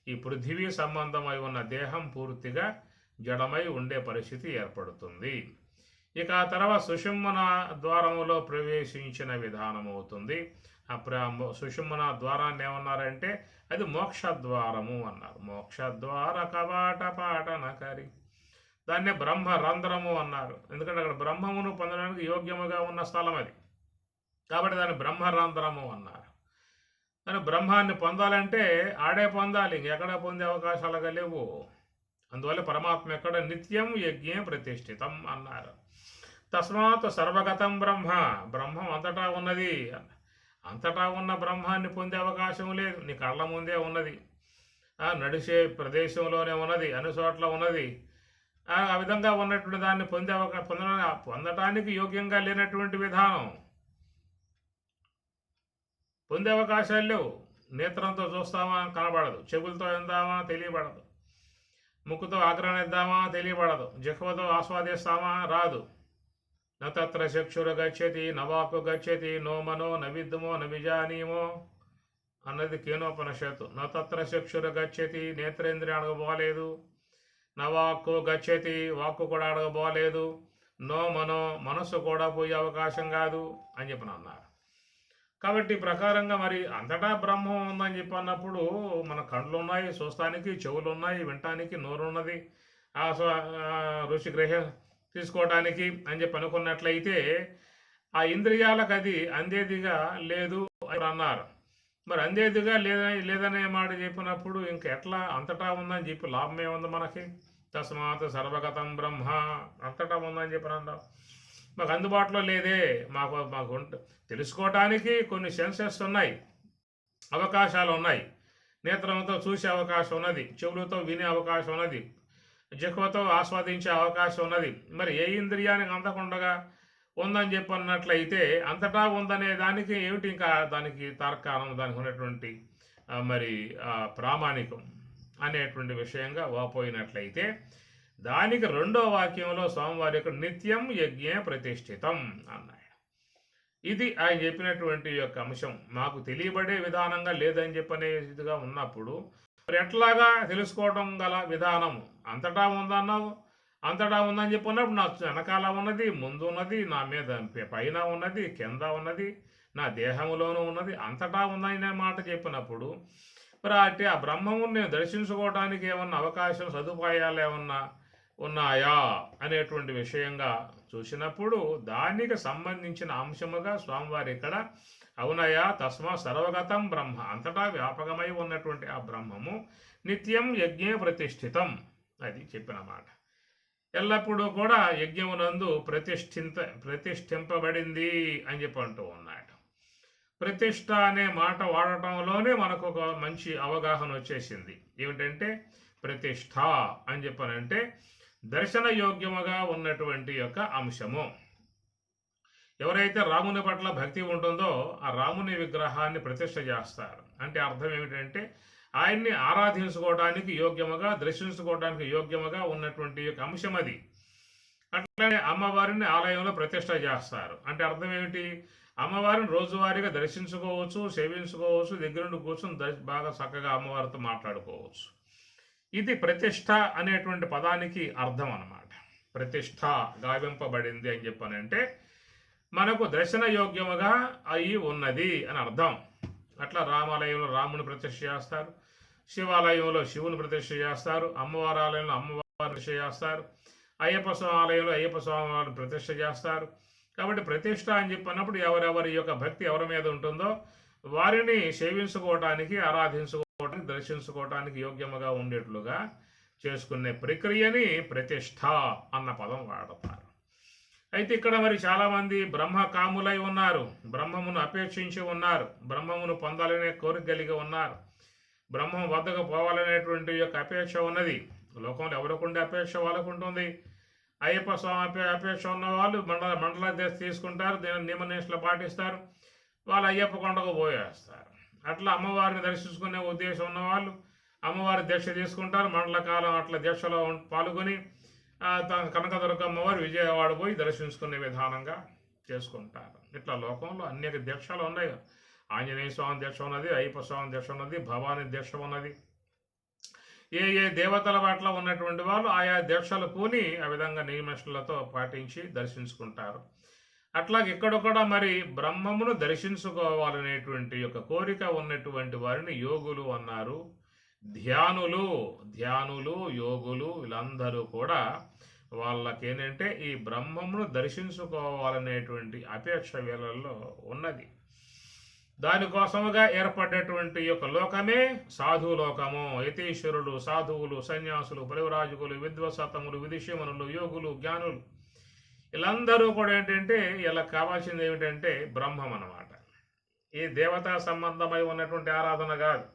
ఈ పృథివీ సంబంధమై ఉన్న దేహం పూర్తిగా జడమై ఉండే పరిస్థితి ఏర్పడుతుంది. ఇక ఆ తర్వాత సుషుమ్న ద్వారములో ప్రవేశించిన విధానం అవుతుంది. సుషుమ్న ద్వారాన్ని ఏమన్నారంటే అది మోక్షద్వారము అన్నారు. మోక్షద్వార కవాట పాటనకరి, దాన్నే బ్రహ్మ రంధ్రము అన్నారు. ఎందుకంటే అక్కడ బ్రహ్మమును పొందడానికి యోగ్యముగా ఉన్న స్థలం అది, కాబట్టి దాన్ని బ్రహ్మరంధ్రము అన్నారు. కానీ బ్రహ్మాన్ని పొందాలంటే ఆడే పొందాలి, ఇంకెక్కడ పొందే అవకాశాలుగా లేవు. అందువల్ల పరమాత్మ ఎక్కడ నిత్యం యజ్ఞే ప్రతిష్ఠితం అన్నారు. తస్మాత్ సర్వగతం బ్రహ్మ, బ్రహ్మం అంతటా ఉన్నది. అంతటా ఉన్న బ్రహ్మాన్ని పొందే అవకాశం లేదు. నీ కళ్ళ ముందే ఉన్నది, నడిచే ప్రదేశంలోనే ఉన్నది, అన్ని చోట్ల ఉన్నది. ఆ విధంగా ఉన్నటువంటి దాన్ని పొందటానికి యోగ్యంగా లేనటువంటి విధానం, పొందే అవకాశాలు లేవు. నేత్రంతో చూస్తామా కనబడదు, చెవులతో విందామా తెలియబడదు, ముక్కుతో ఆగ్రహిద్దామా తెలియబడదు, జిహ్వతో ఆస్వాదిస్తామా రాదు. నత్ర చక్షుర గచ్చతి నవాకు గచ్చతి నో మనో నవిద్మో నవిజానీమో అన్నది కేనోపనిషత్తు. నత్ర చక్షుర గచ్చతి నేత్రేంద్రియ అడగబోలేదు, నవాక్కు గచ్చతి వాక్కు కూడా అడగబోలేదు, నో మనో మనస్సు కూడా పోయే అవకాశం కాదు అని చెప్పిన అన్నారు. కాబట్టి ప్రకారంగా మరి అంతటా బ్రహ్మం ఉందని చెప్పి అన్నప్పుడు మన కళ్ళు ఉన్నాయి చూస్తానికి, చెవులు ఉన్నాయి వినటానికి, నోరు ఉన్నది రుచి గ్రహ తీసుకోవడానికి అని చెప్పి అనుకున్నట్లయితే ఆ ఇంద్రియాలకు అది అందేదిగా లేదు అని అన్నారు. మరి అందేదిగా లేదనే మాట చెప్పినప్పుడు ఇంక ఎట్లా అంతటా ఉందని చెప్పి లాభమే ఉంది మనకి. తస్మాత్ సర్వగతం బ్రహ్మ, అంతటా ఉందని చెప్పి అన్నాం. మాకు అందుబాటులో లేదే, మాకు తెలుసుకోవటానికి కొన్ని సెన్సెస్ ఉన్నాయి, అవకాశాలు ఉన్నాయి. నేత్రంతో చూసే అవకాశం ఉన్నది, చెవులతో వినే అవకాశం ఉన్నది, జిహ్వతో ఆస్వాదించే అవకాశం ఉన్నది. మరి ఏ ఇంద్రియానికి అందకుండా ఉందని చెప్పి అన్నట్లయితే అంతటా ఉందనే దానికి ఏమిటి ఇంకా దానికి తార్కాణం, దానికి ఉన్నటువంటి మరి ప్రామాణికం అనేటువంటి విషయంగా వాపోయినట్లయితే దానికి రెండో వాక్యంలో స్వామివారి యొక్క నిత్యం యజ్ఞే ప్రతిష్ఠితం అన్నాడు. ఇది ఆయన చెప్పినటువంటి యొక్క అంశం మాకు తెలియబడే విధానంగా లేదని చెప్పనేదిగా ఉన్నప్పుడు మరి ఎట్లాగా తెలుసుకోవడం గల విధానం? అంతటా ఉందన్నావు, అంతటా ఉందని చెప్పినప్పుడు నా వెనకాల ఉన్నది, ముందు ఉన్నది, నా మీద పైన ఉన్నది, కింద ఉన్నది, నా దేహంలోనూ ఉన్నది, అంతటా ఉందనే మాట చెప్పినప్పుడు మరి ఆ బ్రహ్మముని నేను దర్శించుకోవడానికి ఏమన్నా అవకాశం సదుపాయాలు ఏమన్నా ఉన్నాయా అనేటువంటి విషయంగా చూసినప్పుడు దానికి సంబంధించిన అంశముగా స్వామివారి ఇక్కడ అవునయా తస్మా సర్వగతం బ్రహ్మ, అంతటా వ్యాపకమై ఉన్నటువంటి ఆ బ్రహ్మము నిత్యం యజ్ఞే ప్రతిష్ఠితం అది చెప్పిన మాట. ఎల్లప్పుడూ కూడా యజ్ఞమునందు ప్రతిష్ఠింపబడింది అని చెప్పి అంటూ ఉన్నాడు. ప్రతిష్ఠ అనే మాట వాడటంలోనే మనకు ఒక మంచి అవగాహన వచ్చేసింది. ఏమిటంటే ప్రతిష్ఠ అని చెప్పనంటే దర్శన యోగ్యముగా ఉన్నటువంటి యొక్క అంశము. ఎవరైతే రాముని పట్ల భక్తి ఉంటుందో ఆ రాముని విగ్రహాన్ని ప్రతిష్ఠ చేస్తారు. అంటే అర్థం ఏమిటంటే ఆయన్ని ఆరాధించుకోవడానికి యోగ్యముగా, దర్శించుకోవడానికి యోగ్యముగా ఉన్నటువంటి యొక్క అంశం అది. అట్లానే అమ్మవారిని ఆలయంలో ప్రతిష్ఠ చేస్తారు. అంటే అర్థం ఏమిటి? అమ్మవారిని రోజువారీగా దర్శించుకోవచ్చు, సేవించుకోవచ్చు, దగ్గరుండి కూర్చొని బాగా చక్కగా అమ్మవారితో మాట్లాడుకోవచ్చు. ఇది ప్రతిష్ఠ అనేటువంటి పదానికి అర్థం అన్నమాట. ప్రతిష్ఠ గావింపబడింది అని చెప్పనంటే మనకు దర్శన యోగ్యముగా అయి ఉన్నది అని అర్థం. అట్లా రామాలయంలో రాముని ప్రతిష్ఠ చేస్తారు, శివాలయంలో శివుని ప్రతిష్ఠ చేస్తారు, అమ్మవారి ఆలయంలో అమ్మవారిని ప్రతిష్ఠ చేస్తారు, అయ్యప్ప స్వామి ఆలయంలో అయ్యప్ప స్వామి వారిని ప్రతిష్ఠ చేస్తారు. కాబట్టి ప్రతిష్ఠ అని చెప్పినప్పుడు ఎవరెవరి యొక్క భక్తి ఎవరి మీద ఉంటుందో వారిని సేవించుకోవటానికి, ఆరాధించుకోవటానికి, దర్శించుకోవటానికి యోగ్యముగా ఉండేట్లుగా చేసుకునే ప్రక్రియని ప్రతిష్ఠ అన్న పదం వాడతారు. అయితే ఇక్కడ మరి చాలామంది బ్రహ్మ కాములై ఉన్నారు, బ్రహ్మమును అపేక్షించి ఉన్నారు, బ్రహ్మమును పొందాలనే కోరిక కలిగి ఉన్నారు, బ్రహ్మం వద్దకు పోవాలనేటువంటి యొక్క అపేక్ష ఉన్నది. లోకంలో ఎవరికి ఉండే అపేక్ష వాళ్ళకు ఉంటుంది. అయ్యప్ప స్వామి అపేక్ష ఉన్న వాళ్ళు మండల దీక్ష తీసుకుంటారు, దీని నియమనిష్టలు పాటిస్తారు, వాళ్ళు అయ్యప్ప కొండకు పోయేస్తారు. అట్లా అమ్మవారిని దర్శించుకునే ఉద్దేశం ఉన్నవాళ్ళు అమ్మవారి దీక్ష తీసుకుంటారు, మండల కాలం అట్లా దీక్షలో పాల్గొని కనకదుర్గమ్మ వారు విజయవాడ పోయి దర్శించుకునే విధానంగా చేసుకుంటారు. ఇట్లా లోకంలో అనేక దీక్షలు ఉన్నాయి. ఆంజనేయ స్వామి దీక్ష ఉన్నది, అయ్యప్ప స్వామి దీక్ష ఉన్నది, భవానీ దీక్ష ఉన్నది. ఏ ఏ దేవతల పట్ల ఉన్నటువంటి వాళ్ళు ఆయా దీక్షలు పూని ఆ విధంగా నియమనిష్టలతో పాటించి దర్శించుకుంటారు. అట్లాగే ఇక్కడ కూడా మరి బ్రహ్మమును దర్శించుకోవాలనేటువంటి యొక్క కోరిక ఉన్నటువంటి వారిని యోగులు అన్నారు. ధ్యానులు యోగులు వీళ్ళందరూ కూడా వాళ్ళకేంటంటే ఈ బ్రహ్మమును దర్శించుకోవాలనేటువంటి అపేక్ష వీళ్ళల్లో ఉన్నది. దానికోసముగా ఏర్పడేటువంటి యొక్క లోకమే సాధులోకము. యతీశ్వరులు, సాధువులు, సన్యాసులు, పరివరాజకులు, విద్వసతములు, విదిష్యమనులు, యోగులు, జ్ఞానులు వీళ్ళందరూ కూడా ఏంటంటే వీళ్ళకి కావాల్సింది ఏమిటంటే బ్రహ్మం అన్నమాట. ఈ దేవతా సంబంధమై ఉన్నటువంటి ఆరాధన కాదు.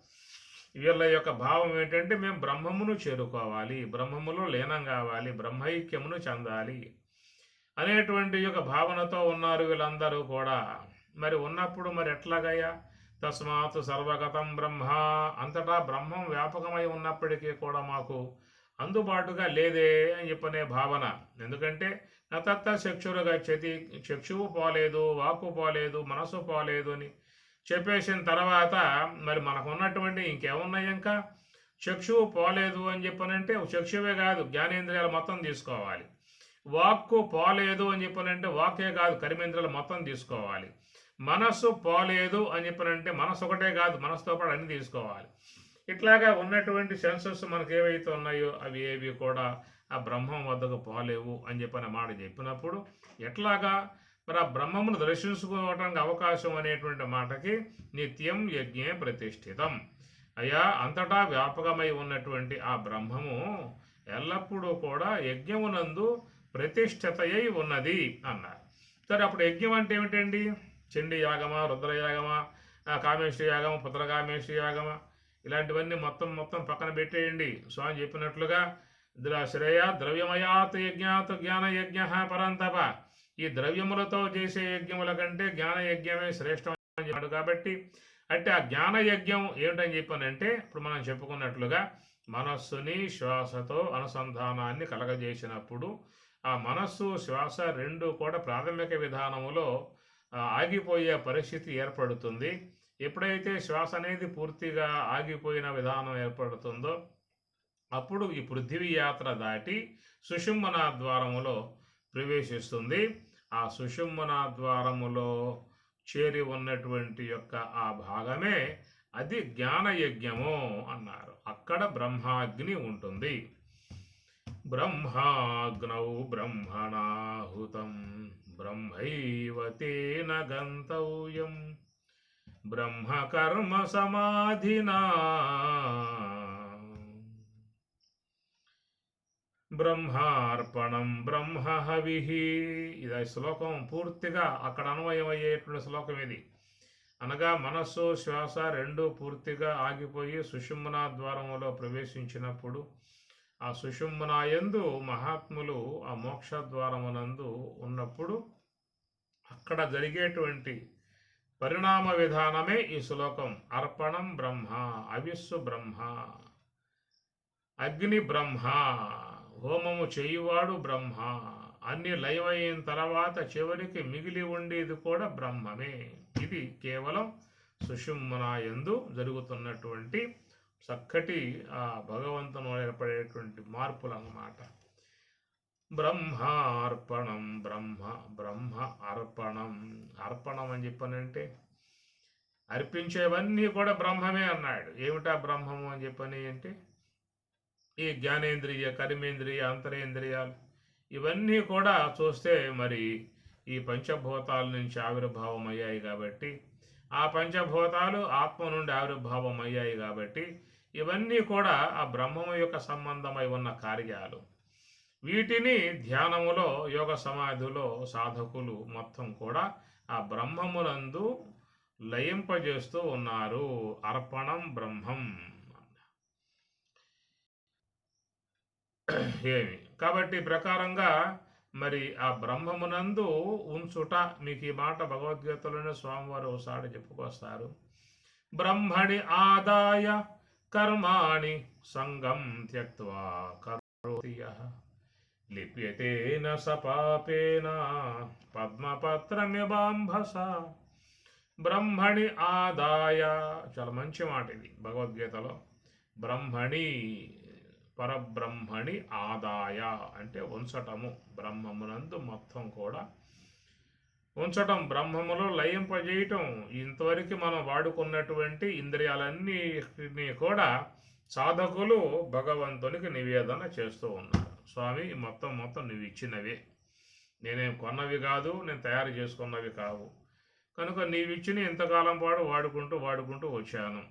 వీళ్ళ యొక్క భావం ఏంటంటే మేము బ్రహ్మమును చేరుకోవాలి, బ్రహ్మములో లీనం కావాలి, బ్రహ్మైక్యమును చెందాలి అనేటువంటి యొక్క భావనతో ఉన్నారు వీళ్ళందరూ కూడా. మరి ఉన్నప్పుడు మరి ఎట్లాగయ్యా? తస్మాత్ సర్వగతం బ్రహ్మ, అంతటా బ్రహ్మం వ్యాపకమై ఉన్నప్పటికీ కూడా మాకు అందుబాటుగా లేదే అని చెప్పనే భావన. ఎందుకంటే నతత్త చక్షురు గచ్చతి, చక్షువు పోలేదు, వాక్కు పోలేదు, మనసు పోలేదు అని చెప్పేసిన తర్వాత మరి మనకు ఉన్నటువంటి ఇంకేమున్నాయి? ఇంకా చక్షువు పోలేదు అని చెప్పనంటే చక్షువే కాదు జ్ఞానేంద్రియాలు మొత్తం తీసుకోవాలి. వాక్కు పోలేదు అని చెప్పనంటే వాక్కే కాదు కర్మేంద్రియాలు మొత్తం తీసుకోవాలి. మనస్సు పోలేదు అని చెప్పనంటే మనసు ఒకటే కాదు మనసుతో పాటు అన్ని తీసుకోవాలి. ఇట్లాగా ఉన్నటువంటి సెన్సెస్ మనకు ఏవైతే ఉన్నాయో అవి ఏవి కూడా ఆ బ్రహ్మం వద్దకు పోలేవు అని చెప్పిన మాట చెప్పినప్పుడు ఎట్లాగా మరి ఆ బ్రహ్మమును దర్శించుకోవటానికి అవకాశం అనేటువంటి మాటకి నిత్యం యజ్ఞే ప్రతిష్ఠితం. అయ్యా అంతటా వ్యాపకమై ఉన్నటువంటి ఆ బ్రహ్మము ఎల్లప్పుడూ కూడా యజ్ఞమునందు ప్రతిష్ఠితయై ఉన్నది అన్నారు. సరే, అప్పుడు యజ్ఞం అంటే ఏమిటండి? చండీ యాగమా, రుద్రయాగమా, కామేశ్వరి యాగమా, పుత్రకామేశ్వరి యాగమా, ఇలాంటివన్నీ మొత్తం పక్కన పెట్టేయండి. స్వామి చెప్పినట్లుగా శ్రేయ ద్రవ్యమయాత్ యజ్ఞాత్ జ్ఞాన యజ్ఞ పరంతప, ఈ ద్రవ్యములతో చేసే యజ్ఞముల కంటే జ్ఞాన యజ్ఞమే శ్రేష్టం అని చెప్పాడు. కాబట్టి అంటే ఆ జ్ఞాన యజ్ఞం ఏమిటని చెప్పానంటే ఇప్పుడు మనం చెప్పుకున్నట్లుగా మనస్సుని శ్వాసతో అనుసంధానాన్ని కలగజేసినప్పుడు ఆ మనస్సు శ్వాస రెండు కూడా ప్రాథమిక విధానములో ఆగిపోయే పరిస్థితి ఏర్పడుతుంది. ఎప్పుడైతే శ్వాస అనేది పూర్తిగా ఆగిపోయిన విధానం ఏర్పడుతుందో అప్పుడు ఈ పృథివీ యాత్ర దాటి సుషుమ్నా ద్వారములో ప్రవేశిస్తుంది. ఆ సుషుమ్నా ద్వారములో చేరి ఉన్నటువంటి యొక్క ఆ భాగమే అది జ్ఞానయజ్ఞము అన్నారు. అక్కడ బ్రహ్మాగ్ని ఉంటుంది. బ్రహ్మాగ్నౌ బ్రహ్మణాహుతం బ్రహ్మైవ తేన గంతవ్యం బ్రహ్మకర్మ సమాధినా బ్రహ్మార్పణం బ్రహ్మ హవిహి. ఇది శ్లోకం పూర్తిగా అక్కడ అన్వయమయ్యేటువంటి శ్లోకం ఇది. అనగా మనస్సు శ్వాస రెండు పూర్తిగా ఆగిపోయి సుషుమ్నా ద్వారములో ప్రవేశించినప్పుడు ఆ సుషుమ్నా యందు మహాత్ములు ఆ మోక్ష ద్వారమునందు ఉన్నప్పుడు అక్కడ జరిగేటువంటి పరిణామ విధానమే ఈ శ్లోకం. అర్పణం బ్రహ్మ, అవిస్సు బ్రహ్మ, అగ్ని బ్రహ్మ, హోమము చేయువాడు బ్రహ్మ, అన్ని లయమైన తర్వాత చివరికి మిగిలి ఉండేది కూడా బ్రహ్మమే. ఇది కేవలం సుషుమ్నా యందు జరుగుతున్నటువంటి చక్కటి ఆ భగవంతుని ఏర్పడేటువంటి మార్పులు అన్నమాట. బ్రహ్మార్పణం బ్రహ్మ అర్పణం. అర్పణం అని చెప్పనంటే అర్పించేవన్నీ కూడా బ్రహ్మమే అన్నాడు. ఏమిటా బ్రహ్మము అని చెప్పని అంటే ఈ జ్ఞానేంద్రియ, కర్మేంద్రియ, అంతరేంద్రియాలు ఇవన్నీ కూడా చూస్తే మరి ఈ పంచభూతాల నుంచి ఆవిర్భావం అయ్యాయి కాబట్టి ఆ పంచభూతాలు ఆత్మ నుండి ఆవిర్భావం అయ్యాయి కాబట్టి ఇవన్నీ కూడా ఆ బ్రహ్మము యొక్క సంబంధమై ఉన్న కార్యాలు. వీటిని ధ్యానములో యోగ సమాధిలో సాధకులు మొత్తం కూడా ఆ బ్రహ్మమునందు లయింపజేస్తూ ఉన్నారు. అర్పణం బ్రహ్మం ఏమి కాబట్టి ఈ ప్రకారంగా మరి ఆ బ్రహ్మమునందు ఉంచుట, మీకు ఈ మాట భగవద్గీతలోనే స్వామివారు ఒకసారి చెప్పుకొస్తారు. బ్రహ్మణి ఆదాయ కర్మాణి సంగం త్యక్త్వా కరోతి యః లిప్యతేన సపాపేన పద్మపత్రమివాంభస. బ్రహ్మణి ఆదాయ, చాలా మంచి మాట ఇది భగవద్గీతలో. బ్రహ్మణి, పరబ్రహ్మణి ఆదాయ అంటే ఉంచటము, బ్రహ్మమునందు మొత్తం కూడా ఉంచటం, బ్రహ్మములో లయింపజేయటం. ఇంతవరకు మనం వాడుకున్నటువంటి ఇంద్రియాలన్నీ కూడా సాధకులు భగవంతునికి నివేదన చేస్తూ ఉన్నారు. స్వామి మొత్తం నువ్వు ఇచ్చినవే, నేనేం కొన్నవి కాదు, నేను తయారు చేసుకున్నవి కావు, కనుక నీవిచ్చిన ఇంతకాలం పాటు వాడుకుంటూ వచ్చాను,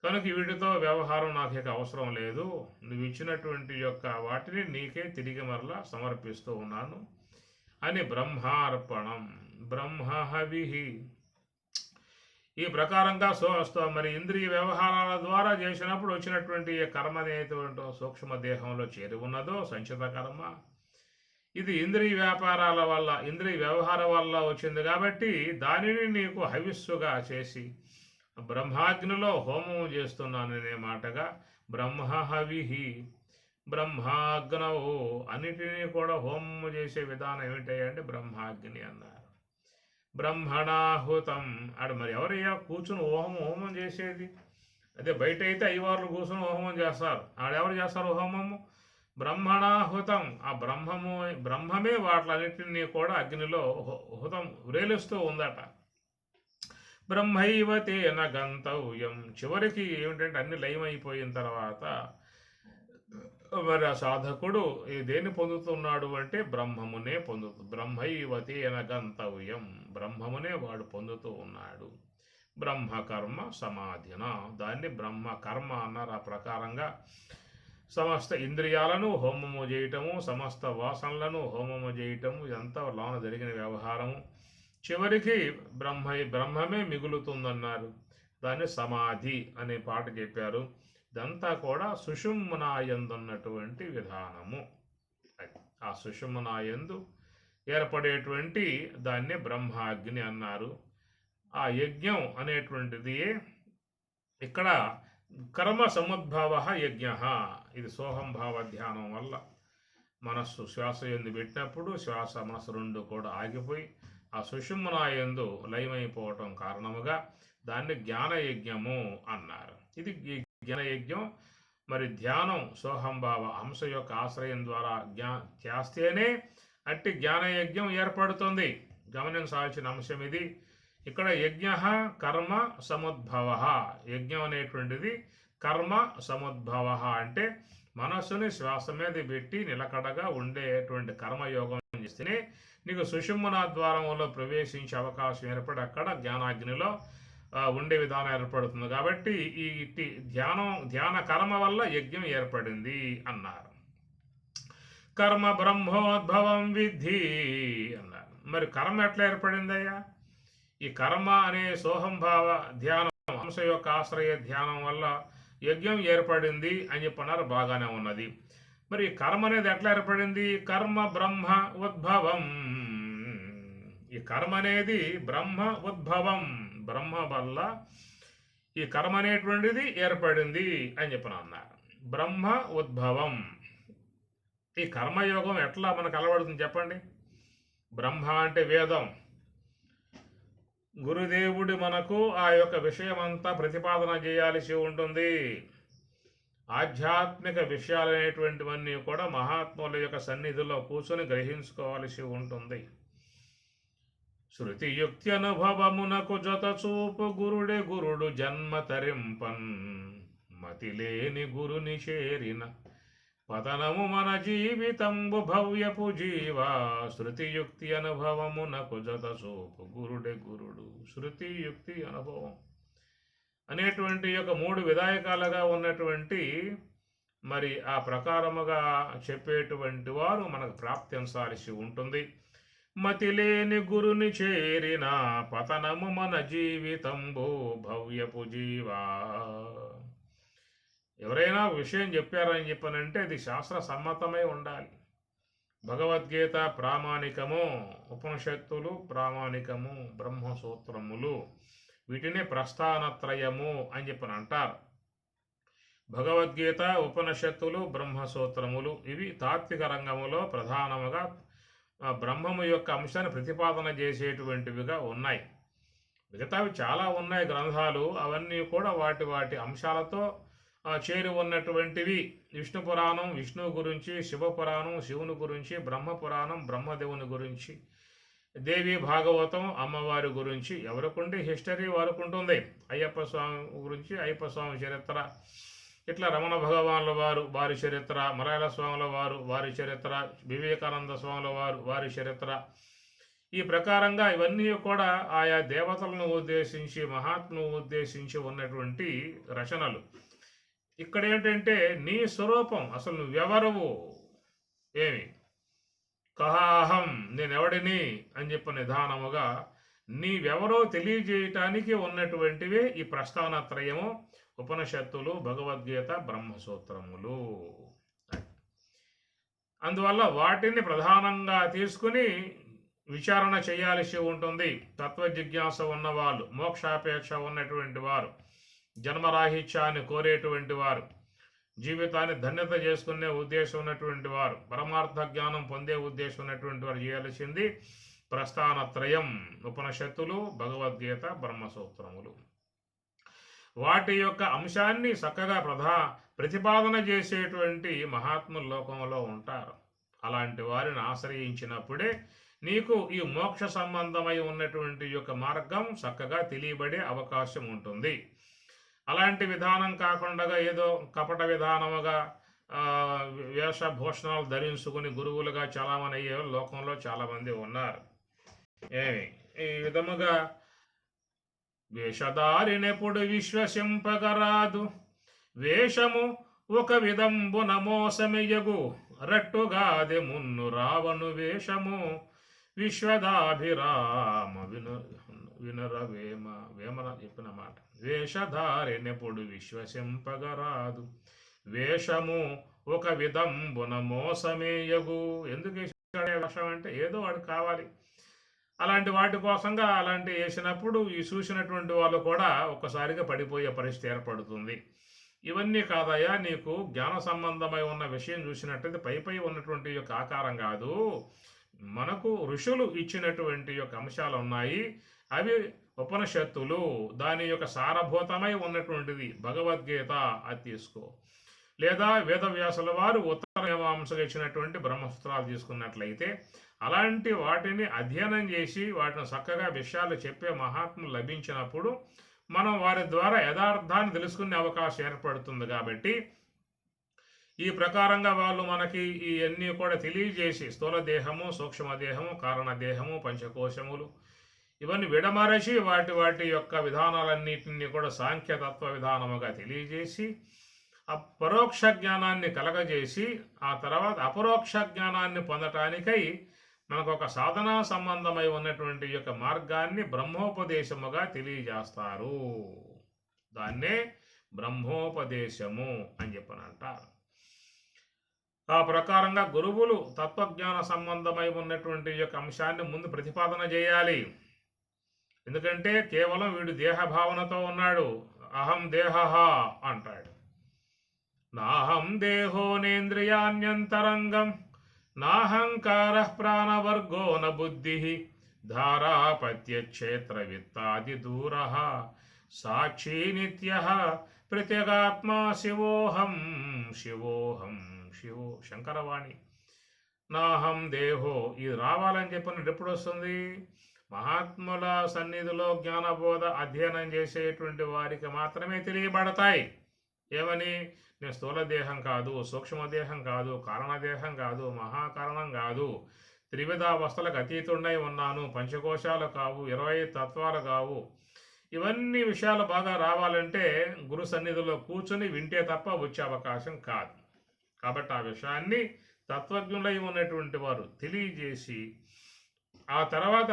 కనుక వీటితో వ్యవహారం నాకు ఇక అవసరం లేదు, నువ్వు ఇచ్చినటువంటి యొక్క వాటిని నీకే తిరిగి మరలా సమర్పిస్తూ ఉన్నాను అని బ్రహ్మార్పణం, బ్రహ్మహవిహి. ఈ ప్రకారంగా మరి ఇంద్రియ వ్యవహారాల ద్వారా చేసినప్పుడు వచ్చినటువంటి కర్మ అనేటువంటి సూక్ష్మ దేహంలో చేరి ఉన్నదో సంచిత కర్మ, ఇది ఇంద్రియ వ్యాపారాల వల్ల, ఇంద్రియ వ్యవహారం వల్ల వచ్చింది కాబట్టి దానిని నీకు హవిస్సుగా చేసి బ్రహ్మాగ్నిలో హోమం చేస్తున్నాననే మాటగా బ్రహ్మహవిహి, బ్రహ్మాగ్నవు. అన్నిటినీ కూడా హోమం చేసే విధానం ఏమిటంటే బ్రహ్మాగ్ని అన్నారు. బ్రహ్మణాహుతం, ఆడు మరి ఎవరయ్యా కూర్చుని హోమం చేసేది? అదే బయట అయితే అయ్యవార్లు కూర్చుని హోమం చేస్తారు, ఆడెవరు చేస్తారు హోమము? బ్రహ్మణాహుతం, ఆ బ్రహ్మమే వాటిలన్నిటినీ కూడా అగ్నిలో హుతం వ్రేలుస్తూ ఉందట. బ్రహ్మైవ తేన గంతవ్యం, చివరికి ఏమిటంటే అన్ని లయమైపోయిన తర్వాత మరి ఆ సాధకుడు దేన్ని పొందుతున్నాడు అంటే బ్రహ్మమునే బ్రహ్మైవ తేన గంతవ్యం, బ్రహ్మమునే వాడు పొందుతూ ఉన్నాడు. బ్రహ్మకర్మ సమాధిన, దాన్ని బ్రహ్మకర్మ అన్నారు. ఆ ప్రకారంగా సమస్త ఇంద్రియాలను హోమము చేయటము, సమస్త వాసనలను హోమము చేయటము, ఇదంతా లోన జరిగిన వ్యవహారము. చివరికి బ్రహ్మమే మిగులుతుందన్నారు. దాన్ని సమాధి అనే పాట చెప్పారు. ఇదంతా కూడా సుషుమ్నాయందున్నటువంటి విధానము. ఆ సుషుమ్నాయందు ఏర్పడేటువంటి దాన్నే బ్రహ్మాగ్ని అన్నారు. ఆ యజ్ఞం అనేటువంటిది ఇక్కడ కర్మ సముద్భవ యజ్ఞ. ఇది సోహంభావ ధ్యానం వల్ల మనస్సు శ్వాస ఎందు పెట్టినప్పుడు శ్వాస మనస్సు రెండు కూడా ఆగిపోయి ఆ సుషుమ్నాయందు లయమైపోవటం కారణముగా దాన్ని జ్ఞానయజ్ఞము అన్నారు. ఇది జ్ఞానయజ్ఞం. మరి ధ్యానం సోహంభావ అంశ యొక్క ఆశ్రయం ద్వారా చేస్తేనే అట్టి జ్ఞానయజ్ఞం ఏర్పడుతుంది. గమనించాల్సిన అంశం ఇది. ఇక్కడ యజ్ఞ కర్మ సముద్భవ, యజ్ఞం అనేటువంటిది కర్మ సముద్భవ అంటే మనస్సుని శ్వాస మీద పెట్టి నిలకడగా ఉండేటువంటి కర్మయోగం చేస్తేనే నీకు సుషుమ్నా ద్వారంలో ప్రవేశించే అవకాశం ఏర్పడి అక్కడ జ్ఞానాగ్నిలో ఉండే విధానం ఏర్పడుతుంది. కాబట్టి ఈ ధ్యాన కర్మ వల్ల యజ్ఞం ఏర్పడింది అన్నారు. కర్మ బ్రహ్మోద్భవం విద్ధి అన్నారు. మరి కర్మ ఎట్లా ఏర్పడిందయ్యా? ఈ కర్మ అనే సోహంభావ ధ్యానం అంశ యొక్క ఆశ్రయ ధ్యానం వల్ల యజ్ఞం ఏర్పడింది అని చెప్పన్నారు. బాగానే ఉన్నది. మరి కర్మ అనేది ఎట్లా ఏర్పడింది? కర్మ బ్రహ్మ ఉద్భవం. ఈ కర్మ అనేది బ్రహ్మ ఉద్భవం, బ్రహ్మ వల్ల ఈ కర్మ అనేటువంటిది ఏర్పడింది అని చెప్పిన అన్నారు. బ్రహ్మ ఉద్భవం. ఈ కర్మయోగం ఎట్లా మనకు అలవడుతుంది చెప్పండి? బ్రహ్మ అంటే వేదం, గురుదేవుడు మనకు ఆ యొక్క విషయమంతా ప్రతిపాదన చేయాల్సి ఉంటుంది. ఆధ్యాత్మిక విషయాలనేటువంటివన్నీ కూడా మహాత్ముల యొక్క సన్నిధిలో కూర్చొని గ్రహించుకోవాల్సి ఉంటుంది. శృతియుక్తి అనుభవమునకు జత చూపు గురుడు జన్మ తరింపన్, మతిలేని గురుని చేరిన పతనము మన జీవితంబు భవ్యపు జీవా. శృతియుక్తి అనుభవమునకు జత చూపు గురుడు. శృతియుక్తి అనుభవం అనేటువంటి యొక్క మూడు విధాయకాలుగా ఉన్నటువంటి మరి ఆ ప్రకారముగా చెప్పేటువంటి వారు మనకు ప్రాప్తించాల్సి ఉంటుంది. మతిలేని గురుని చేరిన పతనము మన జీవితంబు భవ్యపు జీవా. ఎవరైనా ఒక విషయం చెప్పారని చెప్పనంటే అది శాస్త్ర సమ్మతమై ఉండాలి. భగవద్గీత ప్రామాణికము, ఉపనిషత్తులు ప్రామాణికము, బ్రహ్మసూత్రములు వీటిని ప్రస్థానత్రయము అని చెప్పని అంటారు. భగవద్గీత, ఉపనిషత్తులు, బ్రహ్మసూత్రములు ఇవి తాత్విక రంగములో ప్రధానముగా బ్రహ్మము యొక్క అంశాన్ని ప్రతిపాదన చేసేటువంటివిగా ఉన్నాయి. మిగతావి చాలా ఉన్నాయి గ్రంథాలు, అవన్నీ కూడా వాటి వాటి అంశాలతో చేరి ఉన్నటువంటివి. విష్ణు పురాణం విష్ణువు గురించి, శివపురాణం శివుని గురించి, బ్రహ్మపురాణం బ్రహ్మదేవుని గురించి, దేవి భాగవతం అమ్మవారి గురించి ఎవరికుంటే హిస్టరీ వారికి ఉంటుంది. అయ్యప్ప స్వామి గురించి అయ్యప్ప స్వామి చరిత్ర, ఇట్లా రమణ భగవానుల వారు వారి చరిత్ర, మలయాళ స్వాముల వారు వారి చరిత్ర, వివేకానంద స్వాముల వారు వారి చరిత్ర, ఈ ప్రకారంగా ఇవన్నీ కూడా ఆయా దేవతలను ఉద్దేశించి మహాత్మును ఉద్దేశించి ఉన్నటువంటి రచనలు. ఇక్కడ ఏంటంటే నీ స్వరూపం, అసలు నువ్వెవరవు, ఏమి కహాహం నేనెవడిని అని చెప్పి నిదానముగా నీవెవరో తెలియజేయటానికి ఉన్నటువంటివే ఈ ప్రస్థానత్రయము, ఉపనిషత్తులు, భగవద్గీత, బ్రహ్మసూత్రములు. అందువల్ల వాటిని ప్రధానంగా తీసుకుని విచారణ చేయాల్సి ఉంటుంది. తత్వజిజ్ఞాస ఉన్నవాళ్ళు, మోక్షాపేక్ష ఉన్నటువంటి వారు, జన్మరాహిత్యాన్ని కోరేటువంటి వారు, జీవితాన్ని ధన్యత చేసుకునే ఉద్దేశం ఉన్నటువంటి వారు, పరమార్థ జ్ఞానం పొందే ఉద్దేశం ఉన్నటువంటి వారు చేయాల్సింది ప్రస్థానత్రయం, ఉపనిషత్తులు, భగవద్గీత, బ్రహ్మసూత్రములు. వాటి యొక్క అంశాన్ని చక్కగా ప్రతిపాదన చేసేటువంటి మహాత్ముల లోకంలో ఉంటారు. అలాంటి వారిని ఆశ్రయించినప్పుడే నీకు ఈ మోక్ష సంబంధమై ఉన్నటువంటి యొక్క మార్గం చక్కగా తెలియబడే అవకాశం ఉంటుంది. అలాంటి విధానం కాకుండా ఏదో కపట విధానముగా వేషభూషణాలు ధరించుకుని గురువులుగా చాలామంది అయ్యే లోకంలో చాలామంది ఉన్నారు. ఈ విధముగా వేషధారినెప్పుడు విశ్వసింపగరాదు, వేషము ఒక విధంబున మోసమెయగు, రట్టుగాది మున్ను రావణు వేషము, విశ్వదాభిరామ వినరవేమ వేమన చెప్పిన మాట. వేషధారినెప్పుడు విశ్వసింపగరాదు, వేషము ఒక విధంబున మోసమేయగు. ఎందుకు వేషం అంటే ఏదో వాడు కావాలి, అలాంటి వాటి కోసంగా అలాంటి వేసినప్పుడు ఈ చూసినటువంటి వాళ్ళు కూడా ఒక్కసారిగా పడిపోయే పరిస్థితి ఏర్పడుతుంది. ఇవన్నీ కాదయా, నీకు జ్ఞాన సంబంధమై ఉన్న విషయం చూసినట్టయితే పై ఉన్నటువంటి యొక్క ఆకారం కాదు, మనకు ఋషులు ఇచ్చినటువంటి యొక్క అంశాలు ఉన్నాయి, అవి ఉపనిషత్తులు, దాని యొక్క సారభూతమై ఉన్నటువంటిది భగవద్గీత, అది తీసుకో. లేదా వేదవ్యాసుల వారు ఉత్తర మీమాంసగా ఇచ్చినటువంటి బ్రహ్మసూత్రాలు తీసుకున్నట్లయితే అలాంటి వాటిని అధ్యయనం చేసి వాటిని చక్కగా విషయాలు చెప్పే మహాత్ములు లభించినప్పుడు మనం వారి ద్వారా యథార్థాన్ని తెలుసుకునే అవకాశం ఏర్పడుతుంది. కాబట్టి ఈ ప్రకారంగా వాళ్ళు మనకి ఇవన్నీ కూడా తెలియజేసి స్థూల దేహము, సూక్ష్మదేహము, కారణదేహము, పంచకోశములు ఇవన్నీ విడమరచి వాటి వాటి యొక్క విధానాలన్నింటినీ కూడా సాంఖ్యతత్వ విధానముగా తెలియజేసి పరోక్ష జ్ఞానాన్ని కలగజేసి ఆ తర్వాత అపరోక్ష జ్ఞానాన్ని పొందటానికై మనకు ఒక సాధనా సంబంధమై ఉన్నటువంటి యొక్క మార్గాన్ని బ్రహ్మోపదేశముగా తెలియజేస్తారు. దాన్నే బ్రహ్మోపదేశము అని చెప్పనంటారు. ఆ ప్రకారంగా గురువులు తత్వజ్ఞాన సంబంధమై ఉన్నటువంటి యొక్క అంశాన్ని ముందు ప్రతిపాదన చేయాలి. ఎందుకంటే కేవలం వీడు దేహభావనతో ఉన్నాడు, అహం దేహ అంటాడు. నాహం దేహోనేంద్రియాణ్యంతరంగం, నాహంకార ప్రాణవర్గో న బుద్ధి, ధారాపత్యక్షేత్ర విత్తాది దూర, సాక్షి నిత్య ప్రత్యేగాత్మా శివోహం శివోహం శివో. శంకరవాణి. నాహం దేహో, ఇది రావాలని చెప్పినట్టు ఎప్పుడు వస్తుంది? మహాత్ముల సన్నిధిలో జ్ఞానబోధ అధ్యయనం చేసేటువంటి వారికి మాత్రమే తెలియబడతాయి. ఏమని? నేను స్థూల దేహం కాదు, సూక్ష్మదేహం కాదు, కారణదేహం కాదు, మహాకారణం కాదు, త్రివిధావస్థలకు అతీతుండై ఉన్నాను, పంచకోశాలు కావు, 20 తత్వాలు కావు. ఇవన్నీ విషయాలు బాగా రావాలంటే గురు సన్నిధిలో కూర్చుని వింటే తప్ప వచ్చే అవకాశం కాదు. కాబట్టి ఆ విషయాన్ని తత్వజ్ఞులై ఉన్నటువంటి వారు తెలియజేసి ఆ తర్వాత